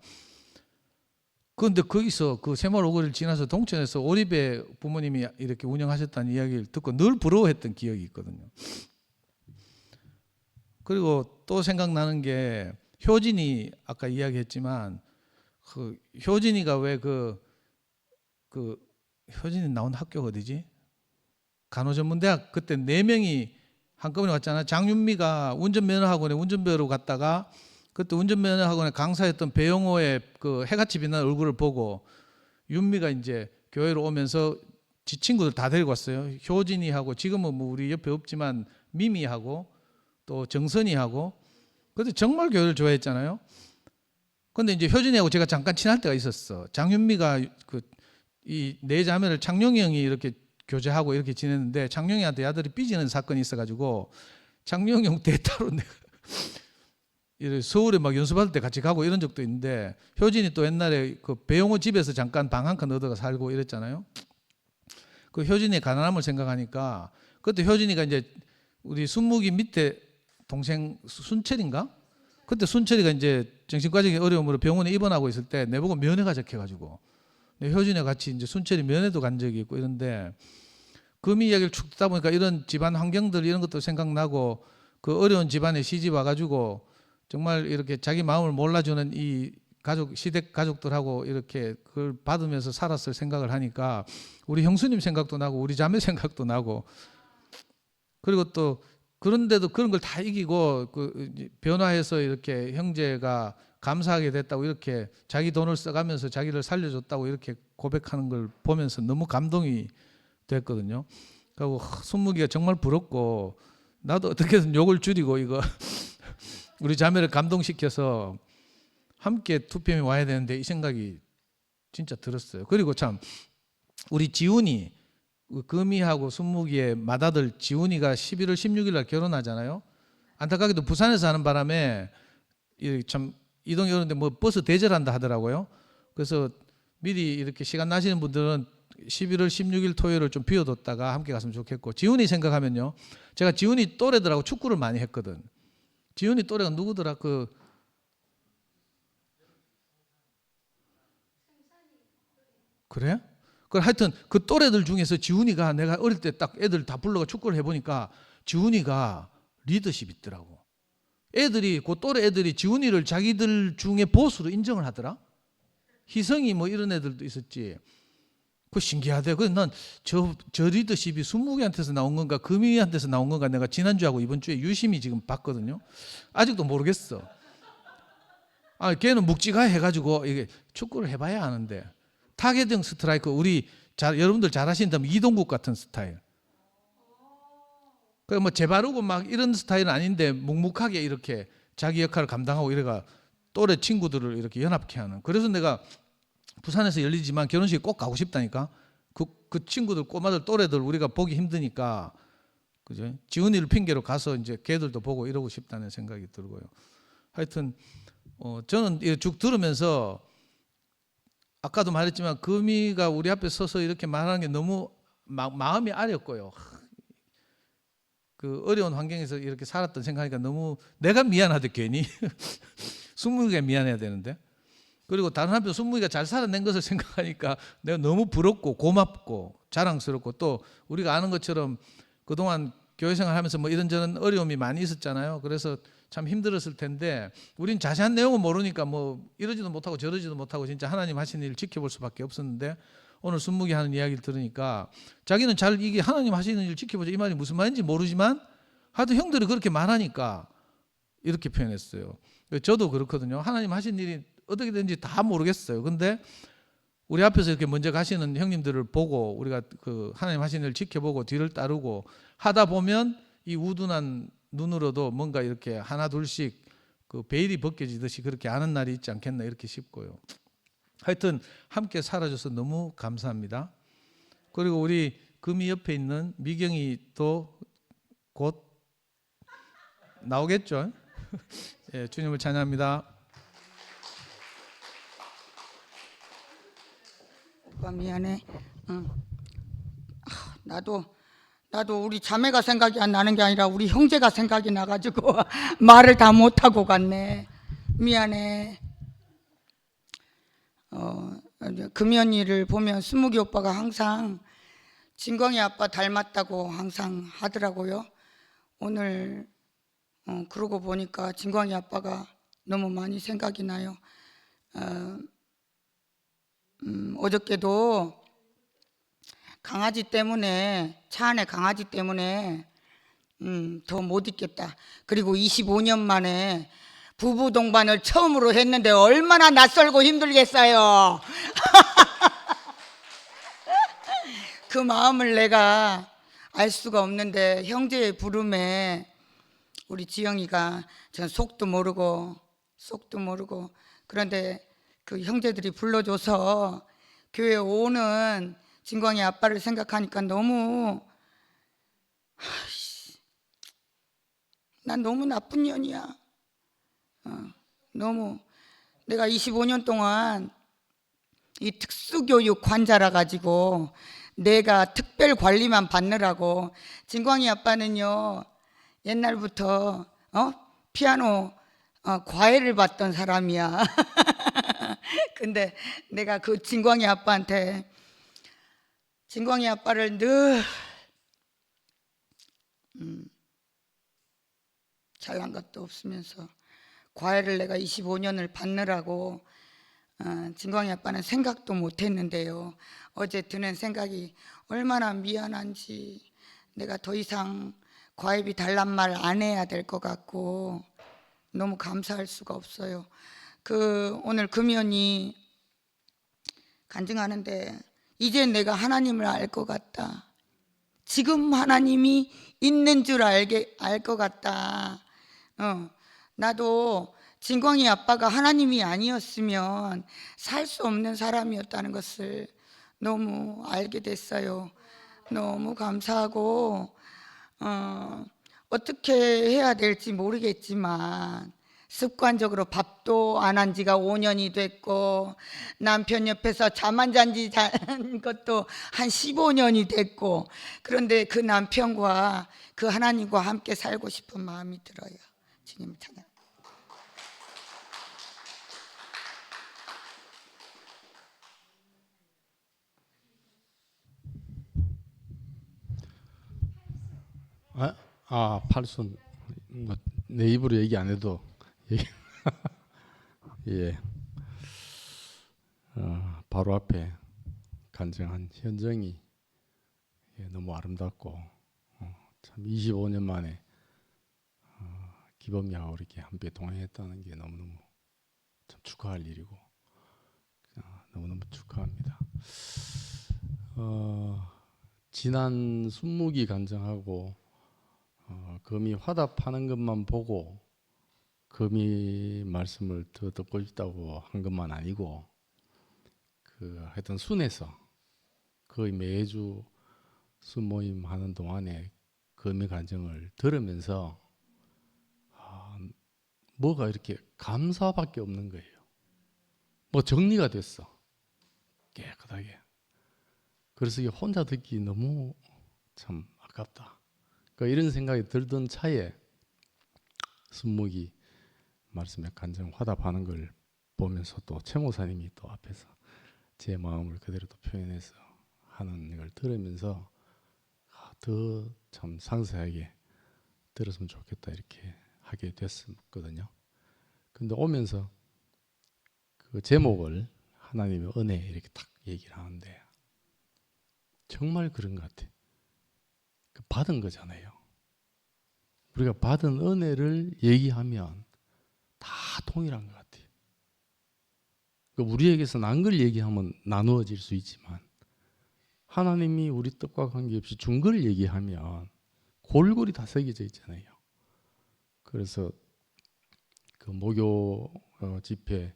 그런데 거기서 그 새마을 오거리를 지나서 동천에서 오리배 부모님이 이렇게 운영하셨다는 이야기를 듣고 늘 부러워했던 기억이 있거든요. 그리고 또 생각나는 게 효진이 아까 이야기했지만 그 효진이가 왜 그 효진이 나온 학교가 어디지? 간호전문대학. 그때 4명이 한꺼번에 왔잖아. 장윤미가 운전면허학원에 운전배우러 갔다가 그때 운전면허학원에 강사였던 배영호의 그 해같이 빛나는 얼굴을 보고 윤미가 이제 교회로 오면서 지 친구들 다 데리고 왔어요. 효진이하고 지금은 뭐 우리 옆에 없지만 미미하고 또 정선이하고. 그때 정말 교회를 좋아했잖아요. 근데 이제 효진이하고 제가 잠깐 친할 때가 있었어. 장윤미가 그 이 네 자매를 창룡이 형이 이렇게 교제하고 이렇게 지냈는데 창룡이한테 아들이 삐지는 사건이 있어가지고 창룡이 형 대타로 내가 서울에 막 연수받을 때 같이 가고 이런 적도 있는데 효진이 또 옛날에 그 배용호 집에서 잠깐 방 한 칸 얻어가 살고 이랬잖아요. 그 효진이의 가난함을 생각하니까 그때 효진이가 이제 우리 순묵이 밑에 동생 순철인가? 그때 순철이가 이제 정신과적인 어려움으로 병원에 입원하고 있을 때 내보고 면회가 적혀가지고 효진이와 같이 이제 순철이 면회도 간 적이 있고 이런데 금이 이야기를 쭉 듣다 보니까 이런 집안 환경들 이런 것도 생각나고 그 어려운 집안에 시집 와가지고 정말 이렇게 자기 마음을 몰라주는 이 가족 시댁 가족들하고 이렇게 그걸 받으면서 살았을 생각을 하니까 우리 형수님 생각도 나고 우리 자매 생각도 나고 그리고 또 그런데도 그런 걸 다 이기고 그 변화해서 이렇게 형제가 감사하게 됐다고 이렇게 자기 돈을 써가면서 자기를 살려줬다고 이렇게 고백하는 걸 보면서 너무 감동이 됐거든요. 그리고 순묵이가 정말 부럽고 나도 어떻게든 욕을 줄이고 이거 우리 자매를 감동시켜서 함께 투표에 와야 되는데 이 생각이 진짜 들었어요. 그리고 참 우리 지훈이 금이하고 순묵이의 맏아들 지훈이가 11월 16일 날 결혼하잖아요. 안타깝게도 부산에서 하는 바람에 참 이동이 오는데 뭐 버스 대절한다 하더라고요. 그래서 미리 이렇게 시간 나시는 분들은 11월 16일 토요일을 좀 비워뒀다가 함께 갔으면 좋겠고 지훈이 생각하면요. 제가 지훈이 또래들하고 축구를 많이 했거든. 지훈이 또래가 누구더라? 그래? 그 하여튼 그 또래들 중에서 지훈이가 내가 어릴 때 딱 애들 다 불러가 축구를 해보니까 지훈이가 리더십 있더라고. 애들이 그 또래 애들이 지훈이를 자기들 중에 보스로 인정을 하더라. 희성이 뭐 이런 애들도 있었지. 그 신기하대. 그래서 난 저 리더십이 순묵이한테서 나온 건가 금이한테서 나온 건가 내가 지난주하고 이번 주에 유심히 지금 봤거든요. 아직도 모르겠어. 걔는 묵직하게 해가지고 이게 축구를 해봐야 아는데 타겟형 스트라이커 우리 여러분들 잘 아신다면 이동국 같은 스타일. 그 뭐 재바르고 막 이런 스타일은 아닌데 묵묵하게 이렇게 자기 역할을 감당하고 이래가 또래 친구들을 이렇게 연합케 하는. 그래서 내가 부산에서 열리지만 결혼식에 꼭 가고 싶다니까. 그 친구들 꼬마들 또래들 우리가 보기 힘드니까 그죠? 지훈이를 핑계로 가서 이제 걔들도 보고 이러고 싶다는 생각이 들고요. 하여튼 저는 쭉 들으면서 아까도 말했지만 금이가 우리 앞에 서서 이렇게 말하는 게 너무 마음이 아렸고요. 그 어려운 환경에서 이렇게 살았던 생각하니까 너무 내가 미안하대 괜히 순묵이가 미안해야 되는데 그리고 다른 한편 순묵이가 잘 살아낸 것을 생각하니까 내가 너무 부럽고 고맙고 자랑스럽고 또 우리가 아는 것처럼 그동안 교회 생활하면서 뭐 이런저런 어려움이 많이 있었잖아요. 그래서 참 힘들었을 텐데 우린 자세한 내용은 모르니까 뭐 이러지도 못하고 저러지도 못하고 진짜 하나님 하신 일을 지켜볼 수밖에 없었는데 오늘 순묵이 하는 이야기를 들으니까 자기는 잘 이게 하나님 하시는 일을 지켜보자 이 말이 무슨 말인지 모르지만 하여튼 형들이 그렇게 말하니까 이렇게 표현했어요. 저도 그렇거든요. 하나님 하신 일이 어떻게 되는지 다 모르겠어요. 근데 우리 앞에서 이렇게 먼저 가시는 형님들을 보고 우리가 그 하나님 하신 일을 지켜보고 뒤를 따르고 하다 보면 이 우둔한 눈으로도 뭔가 이렇게 하나 둘씩 그 베일이 벗겨지듯이 그렇게 아는 날이 있지 않겠나 이렇게 싶고요. 하여튼 함께 살아줘서 너무 감사합니다. 그리고 우리 금이 옆에 있는 미경이 또 곧 나오겠죠? 예, 주님을 찬양합니다. 오빠 미안해. 나도 나도 우리 자매가 생각이 안 나는 게 아니라 우리 형제가 생각이 나가지고 말을 다 못하고 갔네. 미안해. 금연이를 보면 수묵이 오빠가 항상 진광이 아빠 닮았다고 항상 하더라고요. 오늘 그러고 보니까 진광이 아빠가 너무 많이 생각이 나요. 어저께도 강아지 때문에, 차 안에 강아지 때문에 더 못 있겠다. 그리고 25년 만에 부부 동반을 처음으로 했는데 얼마나 낯설고 힘들겠어요. 그 마음을 내가 알 수가 없는데 형제의 부름에 우리 지영이가 전 속도 모르고 그런데 그 형제들이 불러줘서 교회 오는 진광이 아빠를 생각하니까 너무 난 너무 나쁜 년이야. 너무 내가 25년 동안 이 특수교육 관자라 가지고 내가 특별 관리만 받느라고 진광이 아빠는요 옛날부터 피아노 과외를 받던 사람이야. 근데 내가 그 진광이 아빠한테 진광이 아빠를 늘 잘난 것도 없으면서 과외를 내가 25년을 받느라고 진광이 아빠는 생각도 못 했는데요. 어제 드는 생각이 얼마나 미안한지, 내가 더 이상 과외비 달란 말 안 해야 될 것 같고 너무 감사할 수가 없어요. 오늘 금연이 간증하는데 이제 내가 하나님을 알 것 같다. 지금 하나님이 있는 줄 알 것 같다. 나도 진광이 아빠가 하나님이 아니었으면 살 수 없는 사람이었다는 것을 너무 알게 됐어요. 너무 감사하고 어떻게 해야 될지 모르겠지만 습관적으로 밥도 안 한 지가 5년이 됐고 남편 옆에서 잠 안 잔 것도 한 15년이 됐고 그런데 그 남편과 그 하나님과 함께 살고 싶은 마음이 들어요. 주님을 찬양. 팔순 내 입으로 얘기 안 해도 예. 바로 앞에 간증한 현정이 너무 아름답고 참 25년 만에 기범이하고 이렇게 함께 동행했다는 게 너무너무 참 축하할 일이고 너무너무 축하합니다. 지난 순무기 간증하고 금이 화답하는 것만 보고 금이 말씀을 더 듣고 싶다고 한 것만 아니고 하여튼 순에서 거의 매주 순모임 하는 동안에 금이 간증을 들으면서 뭐가 이렇게 감사밖에 없는 거예요. 뭐 정리가 됐어. 깨끗하게. 그래서 이게 혼자 듣기 너무 참 아깝다. 그러니까 이런 생각이 들던 차에 순묵이 말씀에 간증 화답하는 걸 보면서 또 최 목사님이 또 앞에서 제 마음을 그대로 또 표현해서 하는 걸 들으면서 더 참 상세하게 들었으면 좋겠다 이렇게 하게 됐었거든요. 근데 오면서 그 제목을 하나님의 은혜 이렇게 딱 얘기를 하는데 정말 그런 것 같아. 받은 거잖아요. 우리가 받은 은혜를 얘기하면 다 동일한 것 같아요. 우리에게서 난 걸 얘기하면 나누어질 수 있지만 하나님이 우리 뜻과 관계없이 준 걸 얘기하면 골고루 다 새겨져 있잖아요. 그래서 그 목요 집회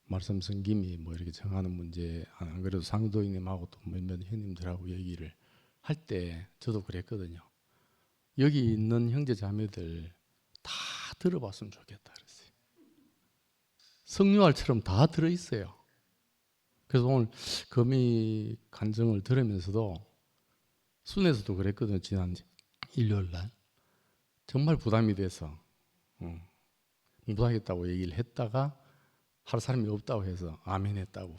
말씀 섬김이 뭐 이렇게 정하는 문제 안 그래도 상도인님하고 또 몇몇 형님들하고 얘기를 할 때 저도 그랬거든요. 여기 있는 형제 자매들 다 들어봤으면 좋겠다 그랬어요. 성유알처럼 다 순에서도 그랬거든요. 지난 일요일 날 정말 부담이 돼서 못하겠다고 얘기를 했다가 할 사람이 없다고 해서 아멘 했다고.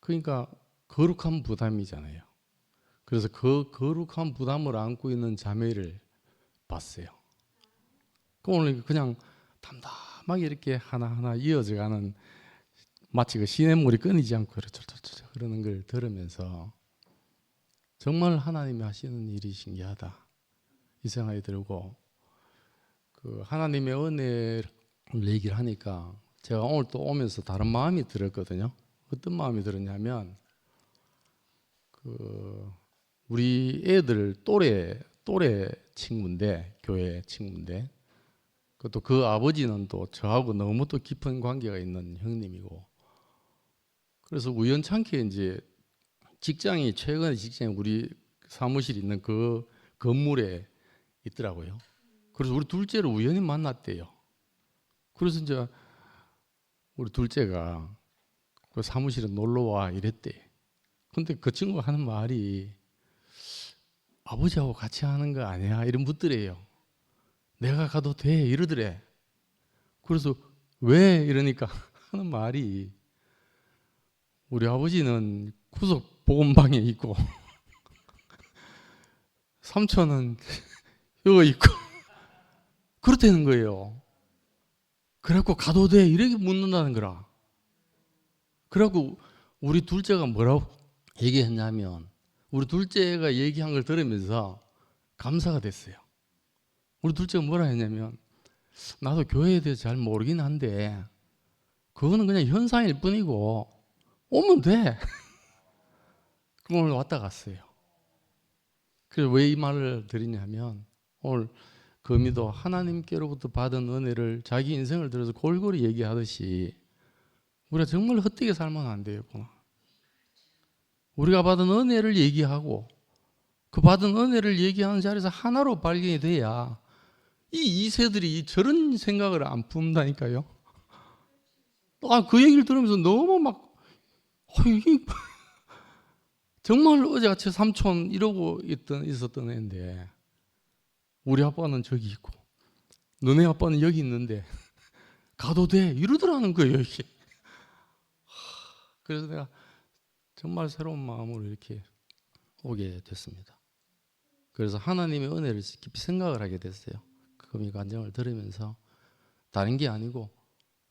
그러니까 거룩한 부담이잖아요. 그래서 그 거룩한 부담을 안고 있는 자매를 봤어요. 오늘 그냥 담담하게 이렇게 하나하나 이어져가는 마치 그 시냇물이 끊이지 않고 그러는 걸 들으면서 정말 하나님이 하시는 일이 신기하다 이 생각이 들고, 그 하나님의 은혜를 얘기를 하니까 제가 오늘 또 오면서 다른 마음이 들었거든요. 어떤 마음이 들었냐면 그 우리 애들 또래 친구인데, 교회 친구인데, 그것도 그 아버지는 또 저하고 너무 또 깊은 관계가 있는 형님이고, 그래서 우연찮게 이제 최근에 직장이 우리 사무실 있는 그 건물에 있더라고요. 그래서 우리 둘째를 우연히 만났대요. 그래서 이제 우리 둘째가 그 사무실에 놀러 와 이랬대. 근데 그 친구가 하는 말이 아버지하고 같이 하는 거 아니야? 이런 묻더래요. 내가 가도 돼? 이러더래. 그래서 왜? 이러니까 하는 말이 우리 아버지는 구석 보건방에 있고 삼촌은 여기 있고 그렇다는 거예요. 그래갖고 가도 돼? 이렇게 묻는다는 거라. 그래갖고 우리 둘째가 뭐라고 얘기했냐면, 우리 둘째가 얘기한 걸 들으면서 감사가 됐어요. 우리 둘째가 뭐라 했냐면, 나도 교회에 대해서 잘 모르긴 한데 그거는 그냥 현상일 뿐이고 오면 돼. 오늘 왔다 갔어요. 그래서 왜 이 말을 드리냐면, 오늘 금이도 하나님께로부터 받은 은혜를 자기 인생을 들어서 골고루 얘기하듯이 우리가 정말 헛되게 살면 안 되겠구나. 우리가 받은 은혜를 얘기하고 그 받은 은혜를 얘기하는 자리에서 하나로 발견이 돼야 이 2세들이 저런 생각을 안 품다니까요. 그 얘기를 들으면서 너무 막 정말 어제같이 삼촌 이러고 있었던 애인데 우리 아빠는 저기 있고 너네 아빠는 여기 있는데 가도 돼 이러더라는 거예요 이게. 그래서 내가 정말 새로운 마음으로 이렇게 오게 됐습니다. 그래서 하나님의 은혜를 깊이 생각을 하게 됐어요. 그 간증을 들으면서 다른 게 아니고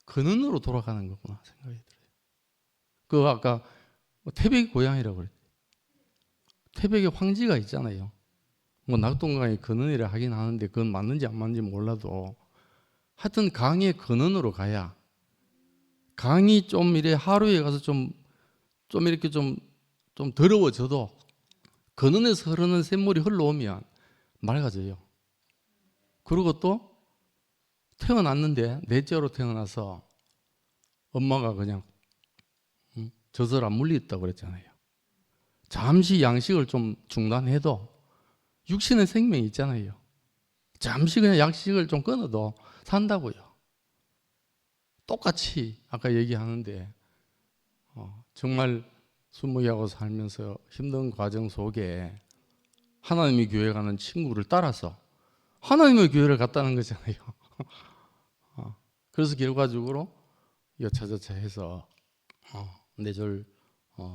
근원으로 돌아가는 거구나 생각이 들어요. 그 아까 태백이 고향이라고 그랬어요. 태백에 황지가 있잖아요. 뭐 낙동강의 근원이라 하긴 하는데 그건 맞는지 안 맞는지 몰라도 하여튼 강의 근원으로 가야, 강이 좀 이래 하루에 가서 좀 이렇게 좀 더러워져도 근원에서 흐르는 샘물이 흘러오면 맑아져요. 그리고 또 태어났는데 넷째로 태어나서 엄마가 그냥 젖을 안 물렸다고 그랬잖아요. 잠시 양식을 좀 중단해도 육신의 생명이 있잖아요. 잠시 그냥 양식을 좀 끊어도 산다고요. 똑같이 아까 얘기하는데 정말 순무기하고 살면서 힘든 과정 속에 하나님의 교회 가는 친구를 따라서 하나님의 교회를 갔다는 거잖아요. 그래서 결과적으로 여차저차 해서 뇌절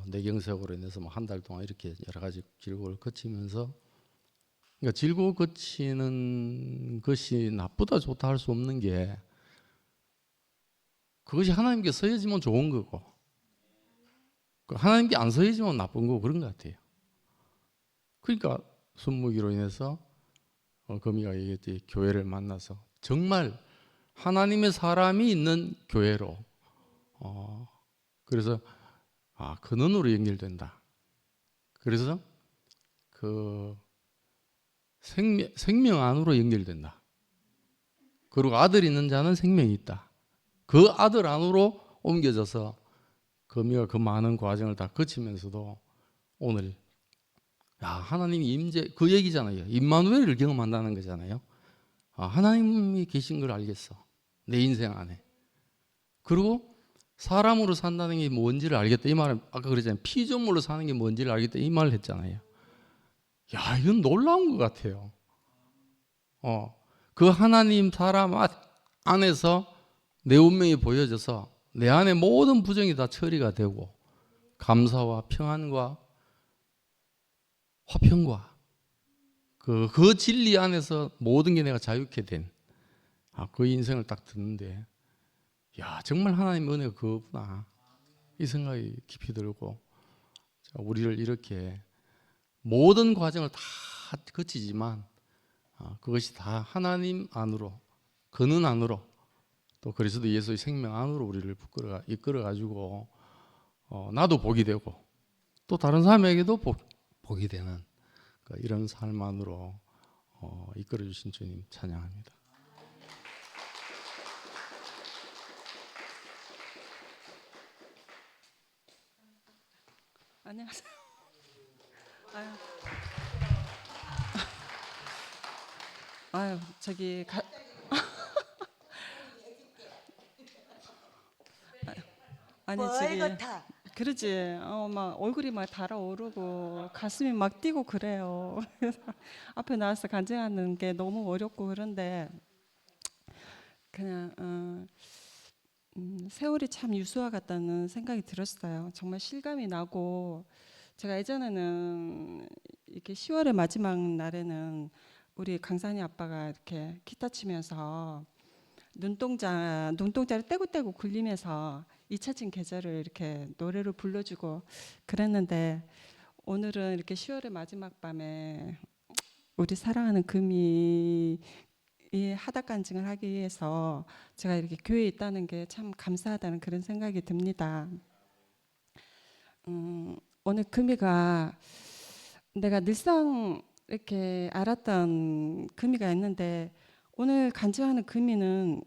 뇌경색으로 인해서 한 달 동안 이렇게 여러 가지 질곡을 거치면서, 그러니까 질곡을 거치는 것이 나쁘다 좋다 할 수 없는 게 그것이 하나님께 서여지면 좋은 거고 하나님께 안 서여지면 나쁜 거고 그런 것 같아요. 그러니까 순무기로 인해서 거미가 얘기했듯이 교회를 만나서 정말 하나님의 사람이 있는 교회로 그래서 근원으로 연결된다. 그래서 그 생명 안으로 연결된다. 그리고 아들 있는 자는 생명이 있다. 그 아들 안으로 옮겨져서 거미가 그 많은 과정을 다 거치면서도 오늘 하나님이 임재, 그 얘기잖아요. 임마누엘을 경험한다는 거잖아요. 하나님이 계신 걸 알겠어. 내 인생 안에. 그리고 사람으로 산다는 게 뭔지를 알겠다. 이 말은 아까 그랬잖아요. 피조물로 사는 게 뭔지를 알겠다. 이 말을 했잖아요. 야, 이건 놀라운 것 같아요. 그 하나님 사람 안에서 내 운명이 보여져서 내 안에 모든 부정이 다 처리가 되고 감사와 평안과 화평과 그 진리 안에서 모든 게 내가 자유케 된 그 인생을 딱 듣는데, 야, 정말 하나님의 은혜가 그거구나 이 생각이 깊이 들고, 우리를 이렇게 모든 과정을 다 거치지만 그것이 다 하나님 안으로, 그는 안으로, 또 그리스도 예수의 생명 안으로 우리를 이끌어 가지고 나도 복이 되고 또 다른 사람에게도 복이 되는 이런 삶 안으로 이끌어 주신 주님 찬양합니다. 안녕하세요. 저기 아니 저기 그러지. 막 얼굴이 막 달아오르고 가슴이 막 뛰고 그래요. 그래서 앞에 나와서 간증하는 게 너무 어렵고 그런데 그냥 세월이 참 유수와 같다는 생각이 들었어요. 정말 실감이 나고, 제가 예전에는 이렇게 10월의 마지막 날에는 우리 강산이 아빠가 이렇게 기타 치면서 눈동자를 떼고 굴리면서 잊혀진 계절을 이렇게 노래로 불러주고 그랬는데, 오늘은 이렇게 10월의 마지막 밤에 우리 사랑하는 금이 이 하닥 간증을 하기 위해서 제가 이렇게 교회에 있다는 게 참 감사하다는 그런 생각이 듭니다. 오늘 금이가 내가 늘상 이렇게 알았던 금이가 있는데, 오늘 간증하는 금이는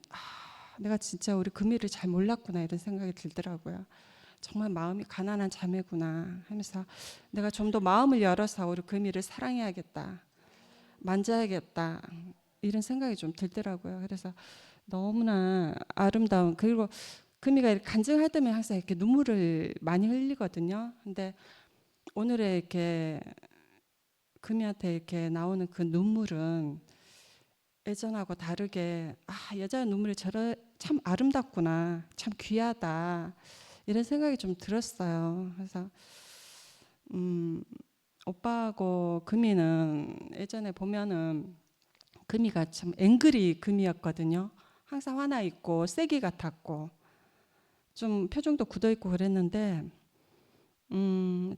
내가 진짜 우리 금이를 잘 몰랐구나 이런 생각이 들더라고요. 정말 마음이 가난한 자매구나 하면서 내가 좀 더 마음을 열어서 우리 금이를 사랑해야겠다, 만져야겠다 이런 생각이 좀 들더라고요. 그래서 너무나 아름다운, 그리고 금이가 간증할 때면 항상 이렇게 눈물을 많이 흘리거든요. 근데 오늘의 이렇게 금이한테 이렇게 나오는 그 눈물은 예전하고 다르게 여자의 눈물이 참 아름답구나, 참 귀하다 이런 생각이 좀 들었어요. 그래서 오빠하고 금이는 예전에 보면은 금이가 참 앵그리 금이었거든요. 항상 화나 있고 세기 같았고 좀 표정도 굳어 있고 그랬는데,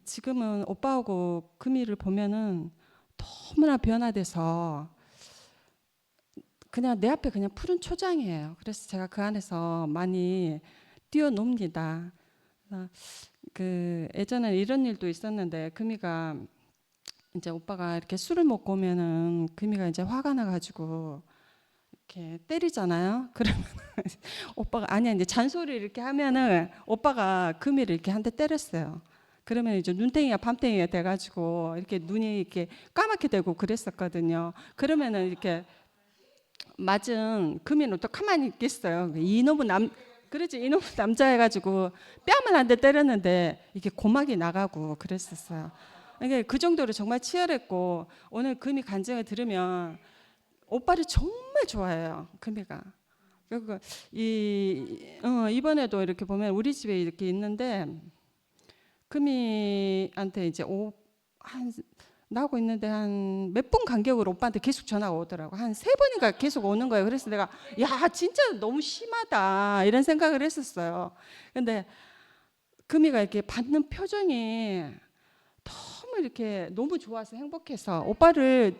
지금은 오빠하고 금이를 보면은 너무나 변화돼서 그냥 내 앞에 그냥 푸른 초장이에요. 그래서 제가 그 안에서 많이 뛰어놉니다. 그 예전에 이런 일도 있었는데, 금이가 이제 오빠가 이렇게 술을 먹고 오면은 금이가 이제 화가 나가지고 이렇게 때리잖아요. 그러면 오빠가 아니야 이제 잔소리 이렇게 하면은 오빠가 금이를 이렇게 한 대 때렸어요. 그러면 이제 눈탱이가 밤탱이가 돼가지고 이렇게 눈이 이렇게 까맣게 되고 그랬었거든요. 그러면은 이렇게 맞은 금이는 또 가만히 있겠어요. 그렇지, 이놈은 남자여가지고 뺨을 한 대 때렸는데 이게 고막이 나가고 그랬었어요. 그러니까 그 정도로 정말 치열했고, 오늘 금이 간증을 들으면 오빠를 정말 좋아해요, 금이가. 그리고 이번에도 이렇게 보면 우리 집에 이렇게 있는데, 금이한테 이제 나하고 있는데 한 몇 분 간격으로 오빠한테 계속 전화가 오더라고. 한 3번인가 계속 오는 거예요. 그래서 내가 야 진짜 너무 심하다 이런 생각을 했었어요. 근데 금이가 이렇게 받는 표정이 너무 이렇게 너무 좋아서 행복해서 오빠를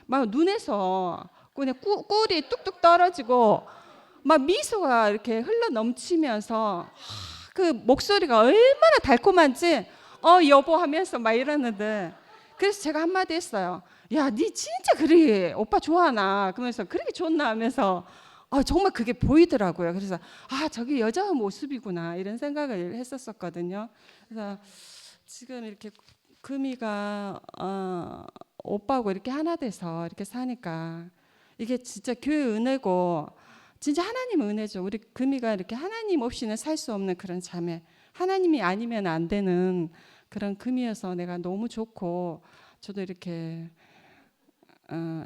막 눈에서 그냥 꿀이 뚝뚝 떨어지고 막 미소가 이렇게 흘러 넘치면서 그 목소리가 얼마나 달콤한지 여보 하면서 막 이러는데, 그래서 제가 한마디 했어요. 야, 니 진짜 그래 오빠 좋아하나? 그러면서 그렇게 좋나 하면서 정말 그게 보이더라고요. 그래서 저게 여자의 모습이구나 이런 생각을 했었거든요. 그래서 지금 이렇게 금이가 오빠하고 이렇게 하나 돼서 이렇게 사니까 이게 진짜 교회 은혜고 진짜 하나님의 은혜죠. 우리 금이가 이렇게 하나님 없이는 살 수 없는 그런 자매, 하나님이 아니면 안 되는 그런 금이어서 내가 너무 좋고, 저도 이렇게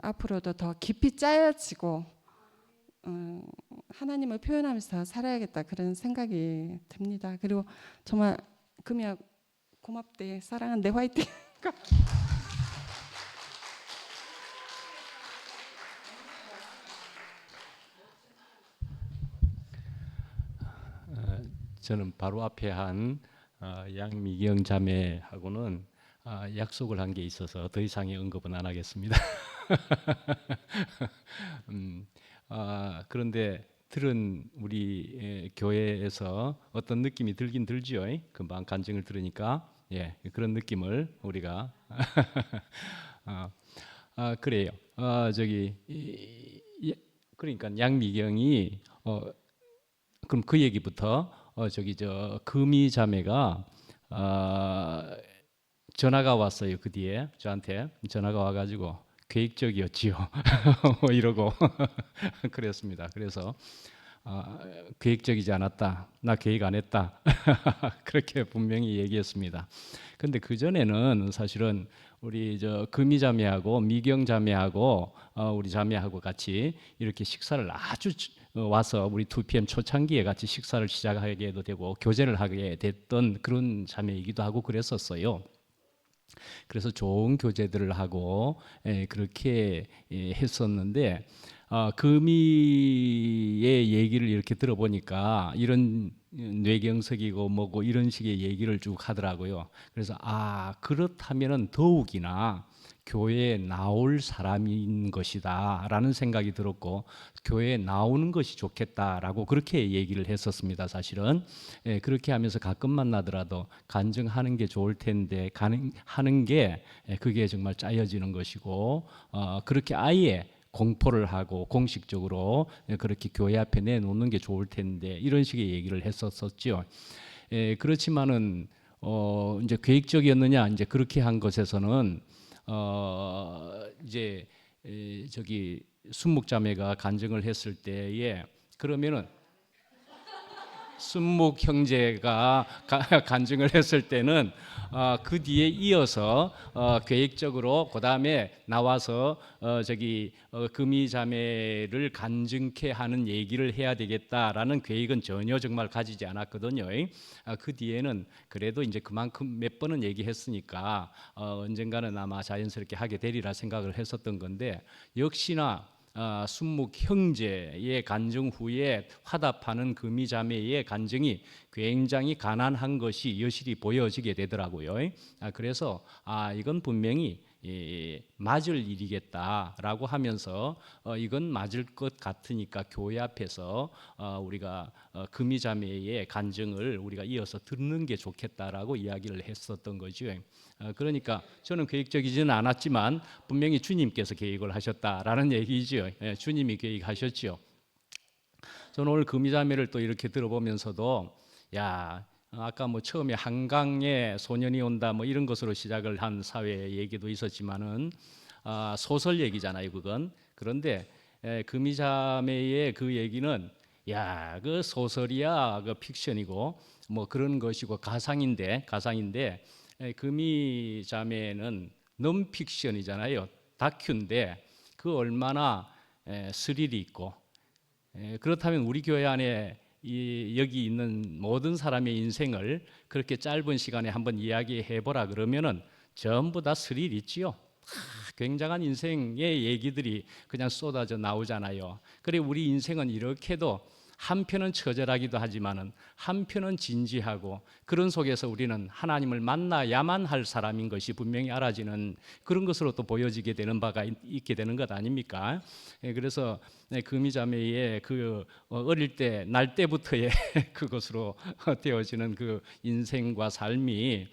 앞으로도 더 깊이 짜여지고 하나님을 표현하면서 살아야겠다 그런 생각이 듭니다. 그리고 정말 금이야 고맙대, 사랑한대, 화이팅. 저는 바로 앞에 한 양미경 자매하고는 약속을 한 게 있어서 더 이상의 언급은 안 하겠습니다. 그런데 들은 우리 교회에서 어떤 느낌이 들긴 들지요. 금방 간증을 들으니까 예, 그런 느낌을 우리가 그래요. 그러니까 양미경이 그럼 그 얘기부터 금이 자매가 전화가 왔어요. 그 뒤에 저한테 전화가 와가지고 계획적이었지요. 뭐 이러고 그랬습니다. 그래서 계획적이지 않았다. 나 계획 안 했다. 그렇게 분명히 얘기했습니다. 근데 그 전에는 사실은 우리 금이 자매하고 미경 자매하고 우리 자매하고 같이 이렇게 식사를 아주 와서 우리 2PM 초창기에 같이 식사를 시작하게도 되고 교제를 하게 됐던 그런 자매이기도 하고 그랬었어요. 그래서 좋은 교제들을 하고 그렇게 했었는데 금이의 얘기를 이렇게 들어보니까 이런 뇌경색이고 뭐고 이런 식의 얘기를 쭉 하더라고요. 그래서 그렇다면은 더욱이나 교회에 나올 사람인 것이다 라는 생각이 들었고 교회에 나오는 것이 좋겠다라고 그렇게 얘기를 했었습니다. 사실은 그렇게 하면서 가끔 만나더라도 간증하는 게 좋을 텐데 하는 게 그게 정말 짜여지는 것이고 그렇게 아예 공포를 하고 공식적으로 그렇게 교회 앞에 내놓는 게 좋을 텐데 이런 식의 얘기를 했었었죠. 그렇지만은 이제 계획적이었느냐 이제 그렇게 한 것에서는 이제 순묵자매가 간증을 했을 때에 그러면은 순묵 형제가 간증을 했을 때는 그 뒤에 이어서 계획적으로 그 다음에 나와서 금이 자매를 간증케 하는 얘기를 해야 되겠다라는 계획은 전혀 정말 가지지 않았거든요. 그 뒤에는 그래도 이제 그만큼 몇 번은 얘기했으니까 언젠가는 아마 자연스럽게 하게 되리라 생각을 했었던 건데 역시나 순묵 형제의 간증 후에 화답하는 금이 자매의 간증이 굉장히 가난한 것이 여실히 보여지게 되더라고요. 그래서 이건 분명히 맞을 일이겠다라고 하면서 이건 맞을 것 같으니까 교회 앞에서 우리가 금이 자매의 간증을 우리가 이어서 듣는 게 좋겠다라고 이야기를 했었던 거죠. 그러니까 저는 계획적이지는 않았지만 분명히 주님께서 계획을 하셨다라는 얘기죠. 주님이 계획하셨죠. 저는 오늘 금이 자매를 또 이렇게 들어보면서도 아까 뭐 처음에 한강에 소년이 온다 뭐 이런 것으로 시작을 한 사회 얘기도 있었지만은 소설 얘기잖아요, 그건. 그런데 금이 자매의 그 얘기는 그 소설이야, 그 픽션이고 뭐 그런 것이고 가상인데 금이 자매는 논픽션이잖아요, 다큐인데 그 얼마나 스릴이 있고 그렇다면 우리 교회 안에 여기 있는 모든 사람의 인생을 그렇게 짧은 시간에 한번 이야기해 보라 그러면은 전부 다 스릴 있지요. 굉장한 인생의 얘기들이 그냥 쏟아져 나오잖아요. 그래 우리 인생은 이렇게도 한편은 처절하기도 하지만은 한편은 진지하고 그런 속에서 우리는 하나님을 만나야만 할 사람인 것이 분명히 알아지는 그런 것으로 또 보여지게 되는 바가 있게 되는 것 아닙니까? 그래서 금이 자매의 그 어릴 때 날 때부터의 그것으로 되어지는 그 인생과 삶이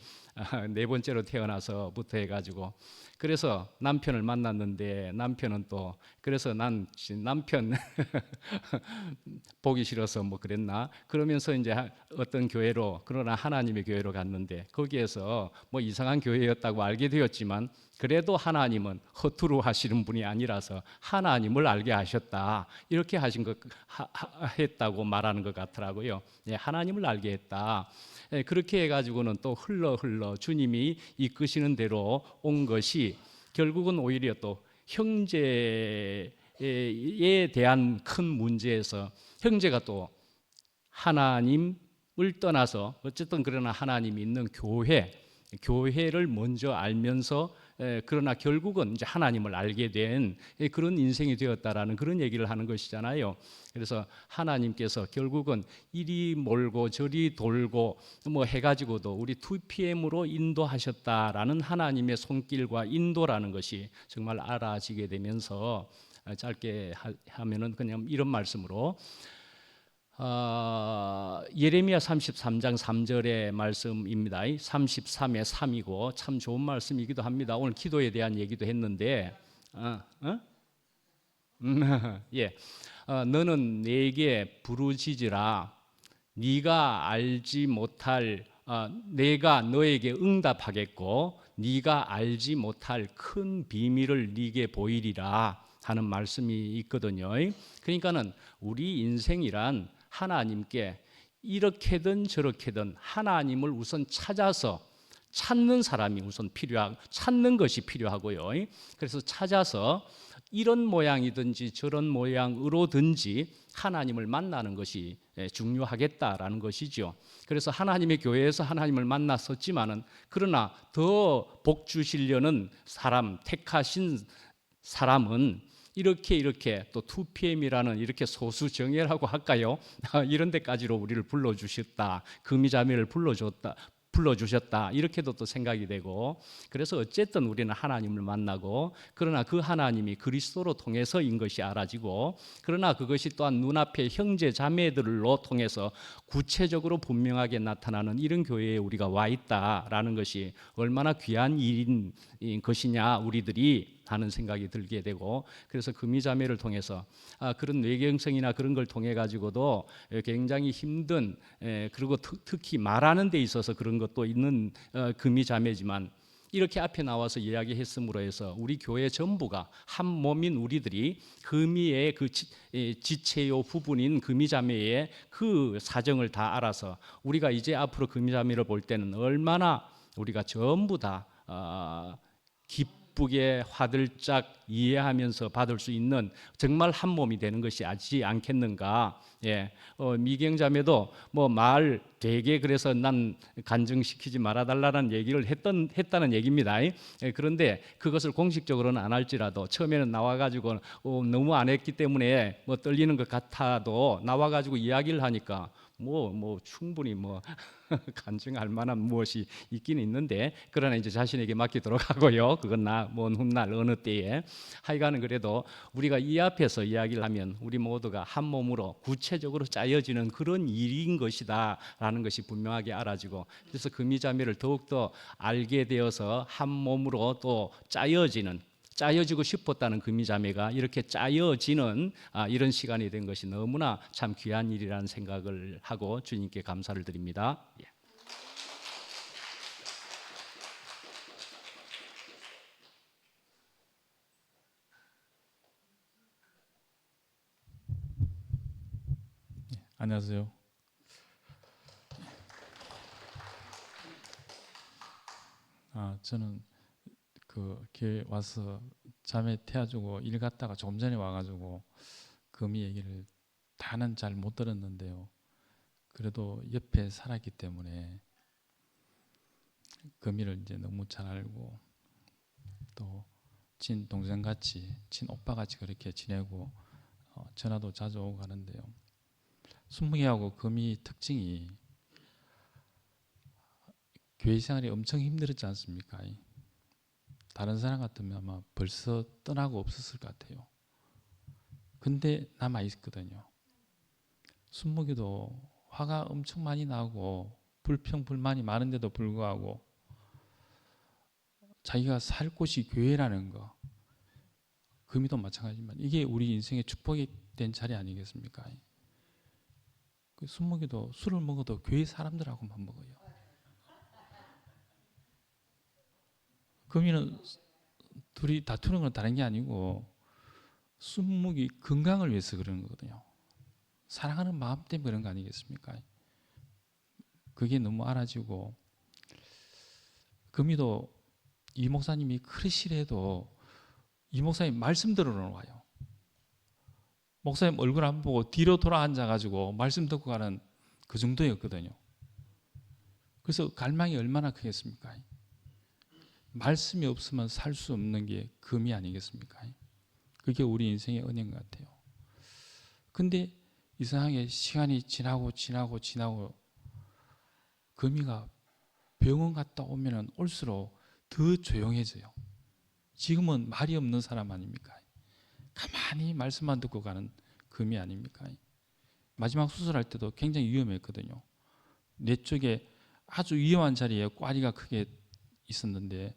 네 번째로 태어나서부터 해가지고 그래서 남편을 만났는데 남편은 또 그래서 난 남편 보기 싫어서 뭐 그랬나 그러면서 이제 어떤 교회로 그러나 하나님의 교회로 갔는데 거기에서 뭐 이상한 교회였다고 알게 되었지만 그래도 하나님은 허투루 하시는 분이 아니라서 하나님을 알게 하셨다. 이렇게 했다고 말하는 것 같더라고요. 예, 하나님을 알게 했다. 예, 그렇게 해가지고는 또 흘러 주님이 이끄시는 대로 온 것이 결국은 오히려 또 형제에 대한 큰 문제에서 형제가 또 하나님을 떠나서 어쨌든 그러나 하나님이 있는 교회를 먼저 알면서 그러나 결국은 이제 하나님을 알게 된 그런 인생이 되었다라는 그런 얘기를 하는 것이잖아요. 그래서 하나님께서 결국은 이리 몰고 저리 돌고 뭐 해가지고도 우리 2PM으로 인도하셨다라는 하나님의 손길과 인도라는 것이 정말 알아지게 되면서 짧게 하면은 그냥 이런 말씀으로 예레미야 33장 3절의 말씀입니다. 33의 3이고 참 좋은 말씀이기도 합니다. 오늘 기도에 대한 얘기도 했는데 예, 너는 내게 부르짖으라. 네가 알지 못할 내가 너에게 응답하겠고 네가 알지 못할 큰 비밀을 네게 보이리라 하는 말씀이 있거든요. 그러니까는 우리 인생이란 하나님께 이렇게든 저렇게든 하나님을 우선 찾아서 찾는 사람이 우선 찾는 것이 필요하고요. 그래서 찾아서 이런 모양이든지 저런 모양으로든지 하나님을 만나는 것이 중요하겠다라는 것이죠. 그래서 하나님의 교회에서 하나님을 만났었지만은 그러나 더 복 주시려는 사람, 택하신 사람은 이렇게 또 2PM이라는 이렇게 소수 정예라고 할까요? 이런 데까지로 우리를 불러주셨다. 금이자매를 불러주셨다. 이렇게도 또 생각이 되고, 그래서 어쨌든 우리는 하나님을 만나고, 그러나 그 하나님이 그리스도로 통해서인 것이 알아지고, 그러나 그것이 또한 눈앞에 형제 자매들로 통해서 구체적으로 분명하게 나타나는 이런 교회에 우리가 와 있다라는 것이 얼마나 귀한 일인 것이냐 우리들이 하는 생각이 들게 되고, 그래서 금이자매를 통해서 그런 외경성이나 그런 걸 통해 가지고도 굉장히 힘든, 그리고 특히 말하는 데 있어서 그런 것도 있는 금이자매지만, 이렇게 앞에 나와서 이야기했음으로 해서 우리 교회 전부가 한 몸인 우리들이 금이의 그 지체요 부분인 금이자매의 그 사정을 다 알아서 우리가 이제 앞으로 금이자매를 볼 때는 얼마나 우리가 전부 다 기쁘게 화들짝 이해하면서 받을 수 있는 정말 한 몸이 되는 것이 아지 않겠는가. 예, 미경자매도 뭐 말 되게 그래서 난 간증시키지 말아달라는 얘기를 했다는 얘기입니다. 예, 그런데 그것을 공식적으로는 안 할지라도 처음에는 나와가지고 너무 안 했기 때문에 뭐 떨리는 것 같아도 나와가지고 이야기를 하니까 뭐 충분히 간증할 만한 무엇이 있긴 있는데, 그러나 이제 자신에게 맡기도록 하고요. 그건 먼 훗날 어느 때에 하여간은 그래도 우리가 이 앞에서 이야기를 하면 우리 모두가 한 몸으로 구체적으로 짜여지는 그런 일인 것이다라는 것이 분명하게 알아지고, 그래서 금이자매를 더욱더 알게 되어서 한 몸으로 또 짜여지고 싶었다는 금이자매가 이렇게 짜여지는 이런 시간이 된 것이 너무나 참 귀한 일이라는 생각을 하고 주님께 감사를 드립니다. 예. 안녕하세요. 저는 그 교회 와서 자매 태워주고 일 갔다가 조금 전에 와가지고 금이 얘기를 다는 잘 못 들었는데요. 그래도 옆에 살았기 때문에 금이를 이제 너무 잘 알고 또 친 동생 같이 친 오빠 같이 그렇게 지내고 전화도 자주 오고 가는데요. 순무기하고 금이 특징이 교회 생활이 엄청 힘들었지 않습니까? 다른 사람 같으면 아마 벌써 떠나고 없었을 것 같아요. 근데 남아 있거든요. 순무기도 화가 엄청 많이 나고 불평 불만이 많은데도 불구하고 자기가 살 곳이 교회라는 거, 금이도 마찬가지지만 이게 우리 인생의 축복이 된 자리 아니겠습니까? 그 순무기도 술을 먹어도 교회 사람들하고만 먹어요. 금이는 둘이 다투는 건 다른 게 아니고 순묵이 건강을 위해서 그러는 거거든요. 사랑하는 마음 때문에 그런 거 아니겠습니까? 그게 너무 알아지고, 금이도 이 목사님이 그러시래도 이 목사님 말씀 들으러 와요. 목사님 얼굴 안 보고 뒤로 돌아 앉아가지고 말씀 듣고 가는 그 정도였거든요. 그래서 갈망이 얼마나 크겠습니까? 말씀이 없으면 살 수 없는 게 금이 아니겠습니까? 그게 우리 인생의 은혜인 것 같아요. 근데 이상하게 시간이 지나고 금이가 병원 갔다 오면 올수록 더 조용해져요. 지금은 말이 없는 사람 아닙니까? 가만히 말씀만 듣고 가는 금이 아닙니까? 마지막 수술할 때도 굉장히 위험했거든요. 내 쪽에 아주 위험한 자리에 꽈리가 크게 있었는데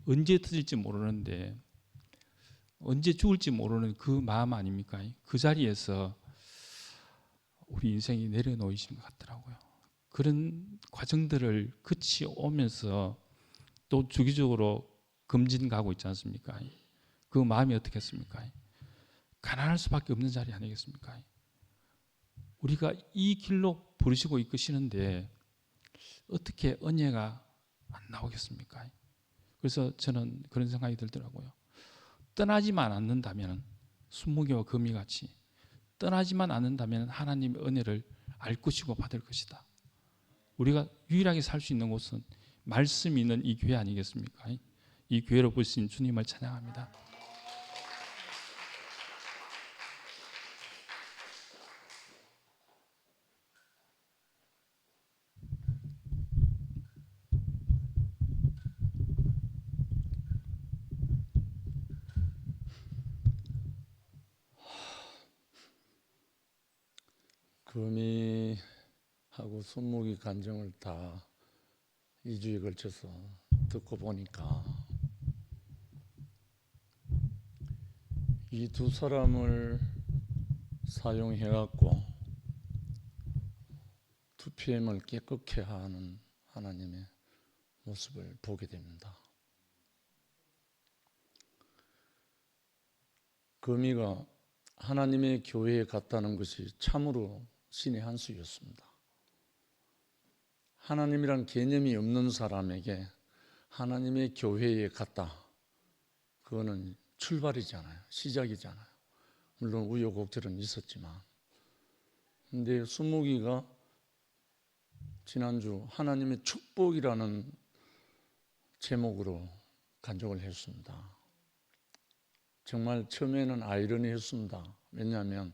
언제 터질지 모르는데 언제 죽을지 모르는 그 마음 아닙니까? 그 자리에서 우리 인생이 내려놓이신 것 같더라고요. 그런 과정들을 거치 오면서 또 주기적으로 검진 가고 있지 않습니까? 그 마음이 어떻겠습니까? 가난할 수밖에 없는 자리 아니겠습니까? 우리가 이 길로 부르시고 이끄시는데 어떻게 은혜가 안 나오겠습니까? 그래서 저는 그런 생각이 들더라고요. 떠나지만 않는다면 순무기와 금이같이 떠나지만 않는다면 하나님의 은혜를 알 것이고 받을 것이다. 우리가 유일하게 살 수 있는 곳은 말씀이 있는 이 교회 아니겠습니까? 이 교회로 보신 주님을 찬양합니다. 금이하고 순묵이 간증을 다 2주에 걸쳐서 듣고 보니까 이 두 사람을 사용해 갖고 투피엠을 깨끗게 하는 하나님의 모습을 보게 됩니다. 금이가 하나님의 교회에 갔다는 것이 참으로 신의 한 수였습니다. 하나님이란 개념이 없는 사람에게 하나님의 교회에 갔다. 그거는 출발이잖아요. 시작이잖아요. 물론 우여곡절은 있었지만. 근데 순묵이가 지난주 하나님의 축복이라는 제목으로 간증을 했습니다. 정말 처음에는 아이러니했습니다. 왜냐하면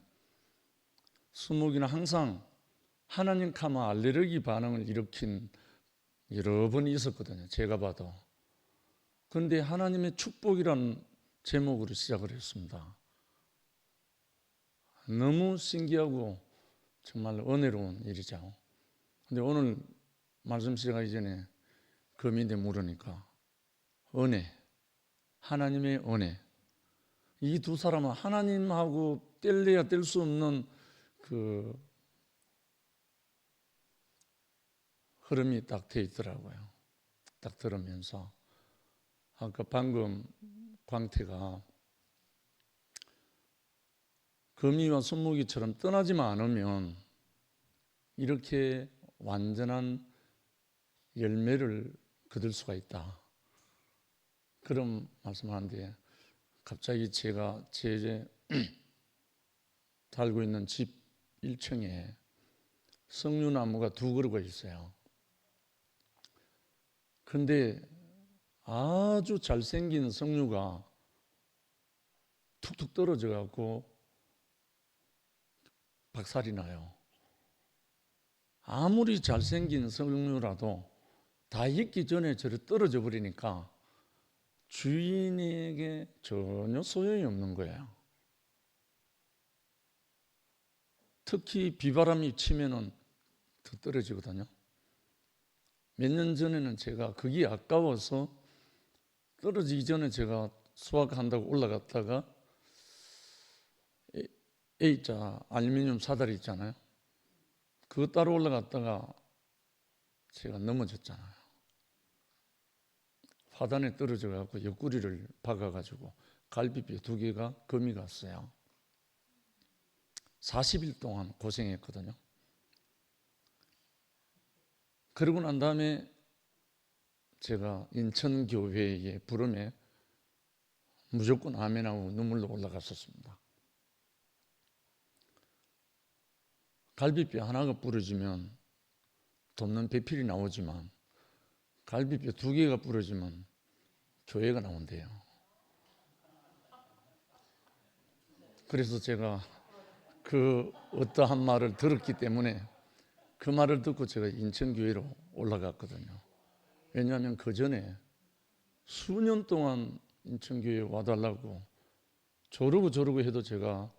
순묵이는 항상 하나님 하면 알레르기 반응을 일으킨 여러 번이 있었거든요. 제가 봐도. 그런데 하나님의 축복이라는 제목으로 시작을 했습니다. 너무 신기하고 정말 은혜로운 일이죠. 근데 오늘 말씀 시작하기 전에 금인데 물으니까 은혜, 하나님의 은혜. 이 두 사람은 하나님하고 뗄래야 뗄 수 없는 그 흐름이 딱 돼 있더라고요. 딱 들으면서 아까 방금 광태가 금이와 순묵이처럼 떠나지만 않으면 이렇게 완전한 열매를 거둘 수가 있다. 그런 말씀하는데 갑자기 제가 제 살고 있는 집 1층에 석류나무가 2그루가 있어요. 그런데 아주 잘생긴 석류가 툭툭 떨어져 갖고 박살이 나요. 아무리 잘생긴 석류라도 다 익기 전에 저리 떨어져 버리니까 주인에게 전혀 소용이 없는 거예요. 특히 비바람이 치면은 더 떨어지거든요. 몇 년 전에는 제가 그게 아까워서 떨어지기 전에 제가 수확한다고 올라갔다가 A자 알루미늄 사다리 있잖아요. 그거 따로 올라갔다가 제가 넘어졌잖아요. 화단에 떨어져 갖고 옆구리를 박아 가지고 갈비뼈 2개가 금이 갔어요. 40일 동안 고생했거든요. 그러고 난 다음에 제가 인천교회의 부름에 무조건 아멘하고 눈물로 올라갔었습니다. 갈비뼈 하나가 부러지면 돕는 배필이 나오지만 갈비뼈 2개가 부러지면 교회가 나온대요. 그래서 제가 그 어떠한 말을 들었기 때문에 그 말을 듣고 제가 인천교회로 올라갔거든요. 왜냐하면 그 전에 수년 동안 인천교회에 와달라고 조르고 해도 제가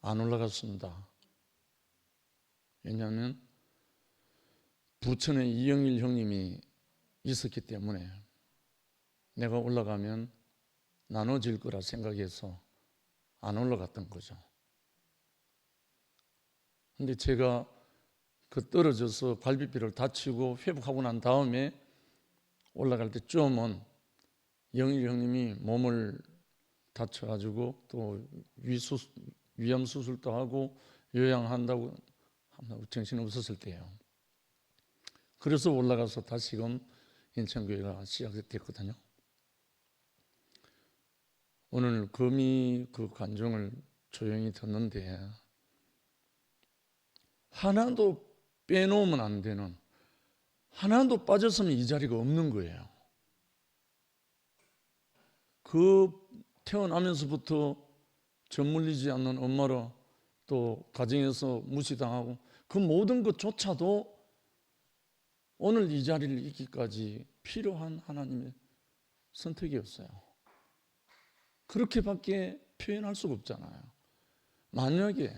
안 올라갔습니다. 왜냐하면 부천에 이영일 형님이 있었기 때문에 내가 올라가면 나눠질 거라 생각해서 안 올라갔던 거죠. 근데 제가 그 떨어져서 갈비뼈를 다치고 회복하고 난 다음에 올라갈 때쯤은 영일 형님이 몸을 다쳐가지고 또 위암 수술도 하고 요양한다고 정신 없었을 때예요. 그래서 올라가서 다시금 인천교회가 시작됐거든요. 오늘 금이 그 간증을 조용히 듣는데 하나도 빼놓으면 안 되는, 하나도 빠졌으면 이 자리가 없는 거예요. 그 태어나면서부터 젖물리지 않는 엄마로 또 가정에서 무시당하고 그 모든 것조차도 오늘 이 자리를 있기까지 필요한 하나님의 선택이었어요. 그렇게밖에 표현할 수가 없잖아요. 만약에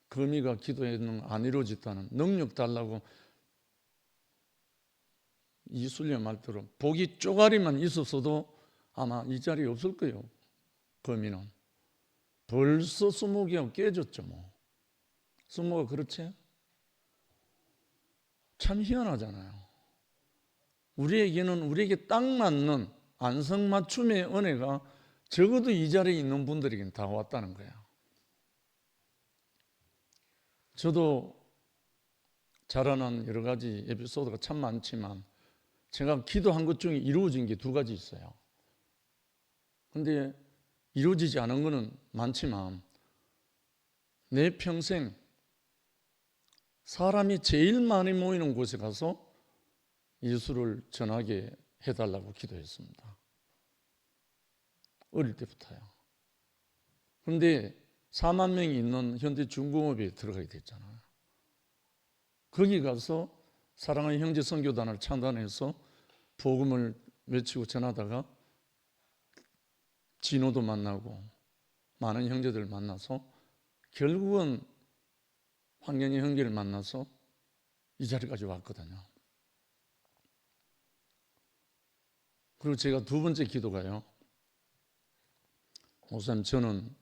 금이가 기도했는 안 이루어졌다는, 능력 달라고 이순례 말대로 복이 쪼가리만 있었어도 아마 이 자리에 없을 거예요. 금이는 벌써 20개가 깨졌죠. 뭐 20가 그렇지? 참 희한하잖아요. 우리에게 딱 맞는 안성맞춤의 은혜가 적어도 이 자리에 있는 분들에게는 다 왔다는 거예요. 저도 자라난 여러 가지 에피소드가 참 많지만 제가 기도한 것 중에 이루어진 게 2가지 있어요. 근데 이루어지지 않은 거는 많지만 내 평생 사람이 제일 많이 모이는 곳에 가서 예수를 전하게 해달라고 기도했습니다. 어릴 때부터요. 그런데 4만 명이 있는 현대중공업에 들어가게 됐잖아요. 거기 가서 사랑하는 형제 선교단을 창단해서 복음을 외치고 전하다가 진호도 만나고 많은 형제들 만나서 결국은 황경희 형제를 만나서 이 자리까지 왔거든요. 그리고 제가 2번째 기도가요. 목사님, 저는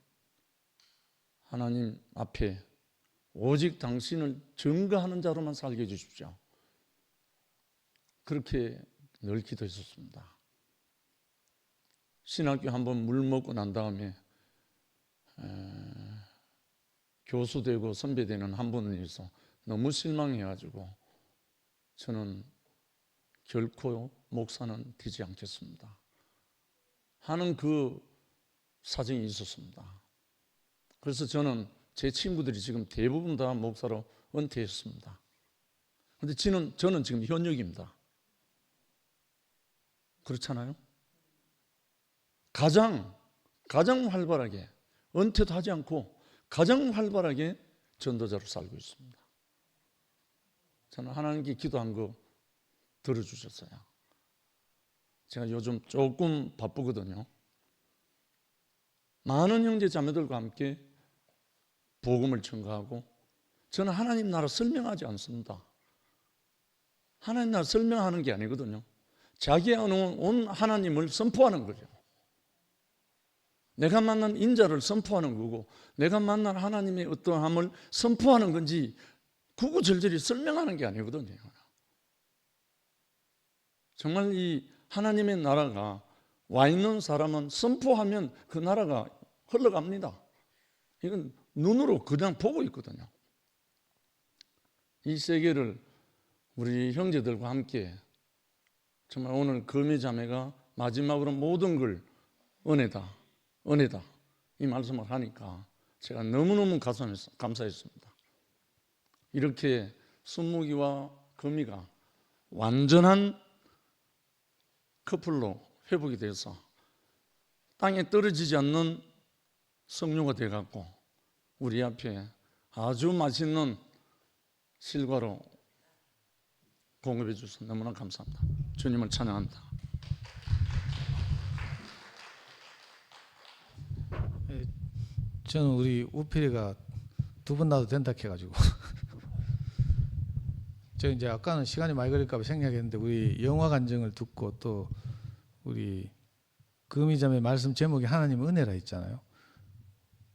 하나님 앞에 오직 당신을 증거하는 자로만 살게 해주십시오. 그렇게 늘 기도했었습니다. 신학교 한번 물 먹고 난 다음에 교수 되고 선배 되는 한 분에 의해서 너무 실망해가지고 저는 결코 목사는 되지 않겠습니다 하는 그 사정이 있었습니다. 그래서 저는 제 친구들이 지금 대부분 다 목사로 은퇴했습니다. 그런데 저는 지금 현역입니다. 그렇잖아요? 가장 활발하게 은퇴도 하지 않고 가장 활발하게 전도자로 살고 있습니다. 저는 하나님께 기도한 거 들어주셨어요. 제가 요즘 조금 바쁘거든요. 많은 형제 자매들과 함께 복음을 전가하고 저는 하나님 나라 설명하지 않습니다. 하나님 나라 설명하는 게 아니거든요. 자기 안에 온 하나님을 선포하는 거죠. 내가 만난 인자를 선포하는 거고 내가 만난 하나님의 어떠함을 선포하는 건지 구구절절히 설명하는 게 아니거든요. 정말 이 하나님의 나라가 와 있는 사람은 선포하면 그 나라가 흘러갑니다. 이건 눈으로 그냥 보고 있거든요. 이 세계를 우리 형제들과 함께 정말 오늘 금이자매가 마지막으로 모든 걸 은혜다, 은혜다 이 말씀을 하니까 제가 너무너무 감사했습니다. 이렇게 순무기와 금이가 완전한 커플로 회복이 돼서 땅에 떨어지지 않는 성료가 돼갖고 우리 앞에 아주 맛있는 실과로 공급해 주셔서 너무나 감사합니다. 주님을 찬양합니다. 저는 우리 우필이가 두 번 나도 된다 해가지고 저 이제 아까는 시간이 많이 걸릴까 봐 생각했는데 우리 영화 간증을 듣고 또 우리 금이자매 말씀 제목이 하나님의 은혜라 있잖아요.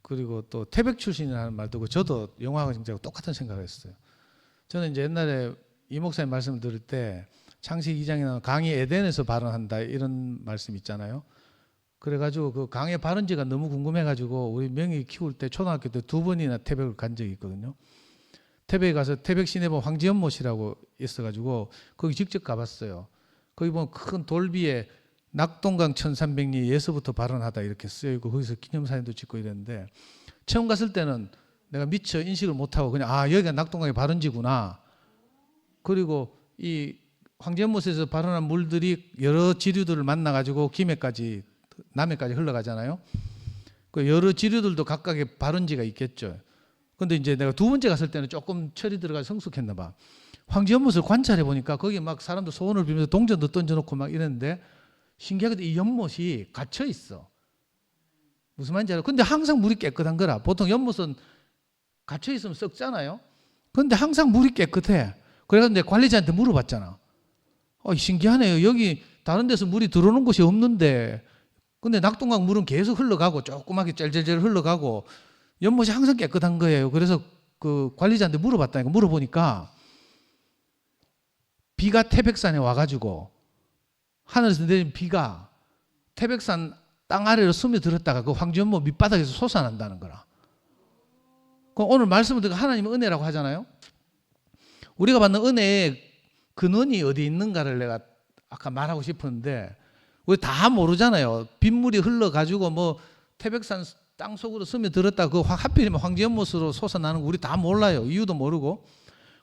그리고 또 태백 출신이라는 말 듣고 저도 영화 간증자하고 똑같은 생각을 했어요. 저는 이제 옛날에 이 목사님 말씀을 들을 때 창세기 2장에 나오는 강이 에덴에서 발원한다 이런 말씀 있잖아요. 그래가지고 그 강의 발원지가 너무 궁금해가지고 우리 명희 키울 때 초등학교 때 2번이나 태백을 간 적이 있거든요. 태백에 가서 태백 시내본 황지연못이라고 있어가지고 거기 직접 가봤어요. 거기 보면 큰 돌비에 낙동강 1300리 예서부터 발원하다 이렇게 쓰여있고 거기서 기념사진도 찍고 이랬는데 처음 갔을 때는 내가 미처 인식을 못하고 그냥 아 여기가 낙동강의 발원지구나. 그리고 이 황지연못에서 발원한 물들이 여러 지류들을 만나가지고 김해까지 남해까지 흘러가잖아요. 그 여러 지류들도 각각의 발원지가 있겠죠. 근데 이제 내가 두 번째 갔을 때는 조금 철이 들어가서 성숙했나 봐. 황지연못을 관찰해 보니까 거기 막 사람들 소원을 빌면서 동전도 던져놓고 막 이랬는데 신기하게도 이 연못이 갇혀 있어. 무슨 말인지 알아? 근데 항상 물이 깨끗한 거라. 보통 연못은 갇혀 있으면 썩잖아요. 근데 항상 물이 깨끗해. 그래서 내가 관리자한테 물어봤잖아. 신기하네요. 여기 다른 데서 물이 들어오는 곳이 없는데 근데 낙동강 물은 계속 흘러가고 조그맣게 젤젤젤 흘러가고 연못이 항상 깨끗한 거예요. 그래서 그 관리자한테 물어봤다니까. 물어보니까 비가 태백산에 와가지고 하늘에서 내린 비가 태백산 땅 아래로 스며들었다가 그 황지연못 밑바닥에서 솟아난다는 거라. 그럼 오늘 말씀을 듣고 하나님의 은혜라고 하잖아요. 우리가 받는 은혜의 근원이 어디 있는가를 내가 아까 말하고 싶었는데 우리 다 모르잖아요. 빗물이 흘러가지고 뭐 태백산 땅 속으로 스며들었다 그 하필이면 황지연못으로 솟아나는 거 우리 다 몰라요. 이유도 모르고.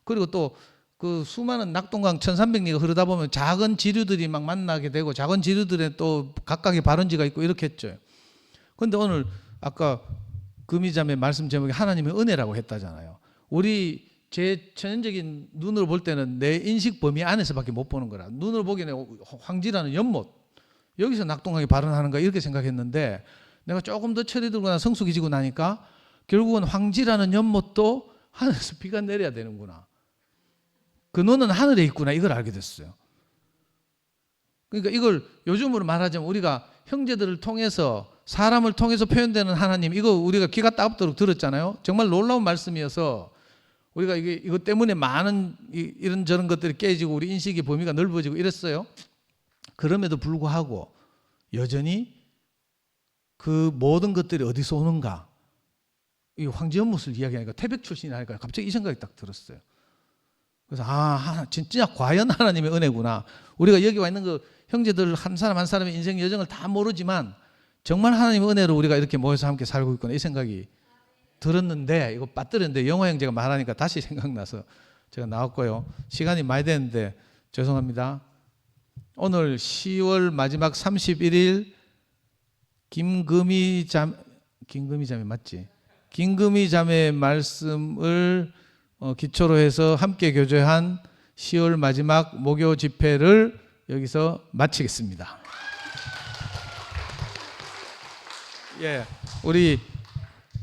그리고 또 그 수많은 낙동강 1300리가 흐르다 보면 작은 지류들이 막 만나게 되고 작은 지류들에 또 각각의 발원지가 있고 이렇겠죠. 그런데 오늘 아까 금이자매 말씀 제목이 하나님의 은혜라고 했다잖아요. 우리 제 천연적인 눈으로 볼 때는 내 인식 범위 안에서밖에 못 보는 거라. 눈으로 보기에는 황지라는 연못 여기서 낙동강이 발원하는가 이렇게 생각했는데 내가 조금 더 철이 들거나 성숙해지고 나니까 결국은 황지라는 연못도 하늘에서 비가 내려야 되는구나. 근원은 하늘에 있구나 이걸 알게 됐어요. 그러니까 이걸 요즘으로 말하자면 우리가 형제들을 통해서 사람을 통해서 표현되는 하나님 이거 우리가 귀가 따갑도록 들었잖아요. 정말 놀라운 말씀이어서 우리가 이것 때문에 많은 이런저런 것들이 깨지고 우리 인식의 범위가 넓어지고 이랬어요. 그럼에도 불구하고 여전히 그 모든 것들이 어디서 오는가? 이 황지연못을 이야기하니까 태백 출신이 하니까 갑자기 이 생각이 딱 들었어요. 그래서 진짜 과연 하나님의 은혜구나. 우리가 여기 와 있는 그 형제들 한 사람 한 사람의 인생 여정을 다 모르지만 정말 하나님의 은혜로 우리가 이렇게 모여서 함께 살고 있구나 이 생각이 들었는데 이거 빠뜨렸는데 영화 형제가 말하니까 다시 생각나서 제가 나왔고요. 시간이 많이 됐는데 죄송합니다. 오늘 10월 마지막 31일 김금희 자매 맞지? 김금희 자매의 말씀을 기초로 해서 함께 교제한 10월 마지막 목요 집회를 여기서 마치겠습니다. 예, 우리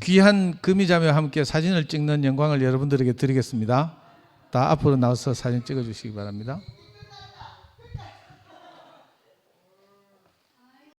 귀한 금희 자매와 함께 사진을 찍는 영광을 여러분들에게 드리겠습니다. 다 앞으로 나와서 사진 찍어 주시기 바랍니다.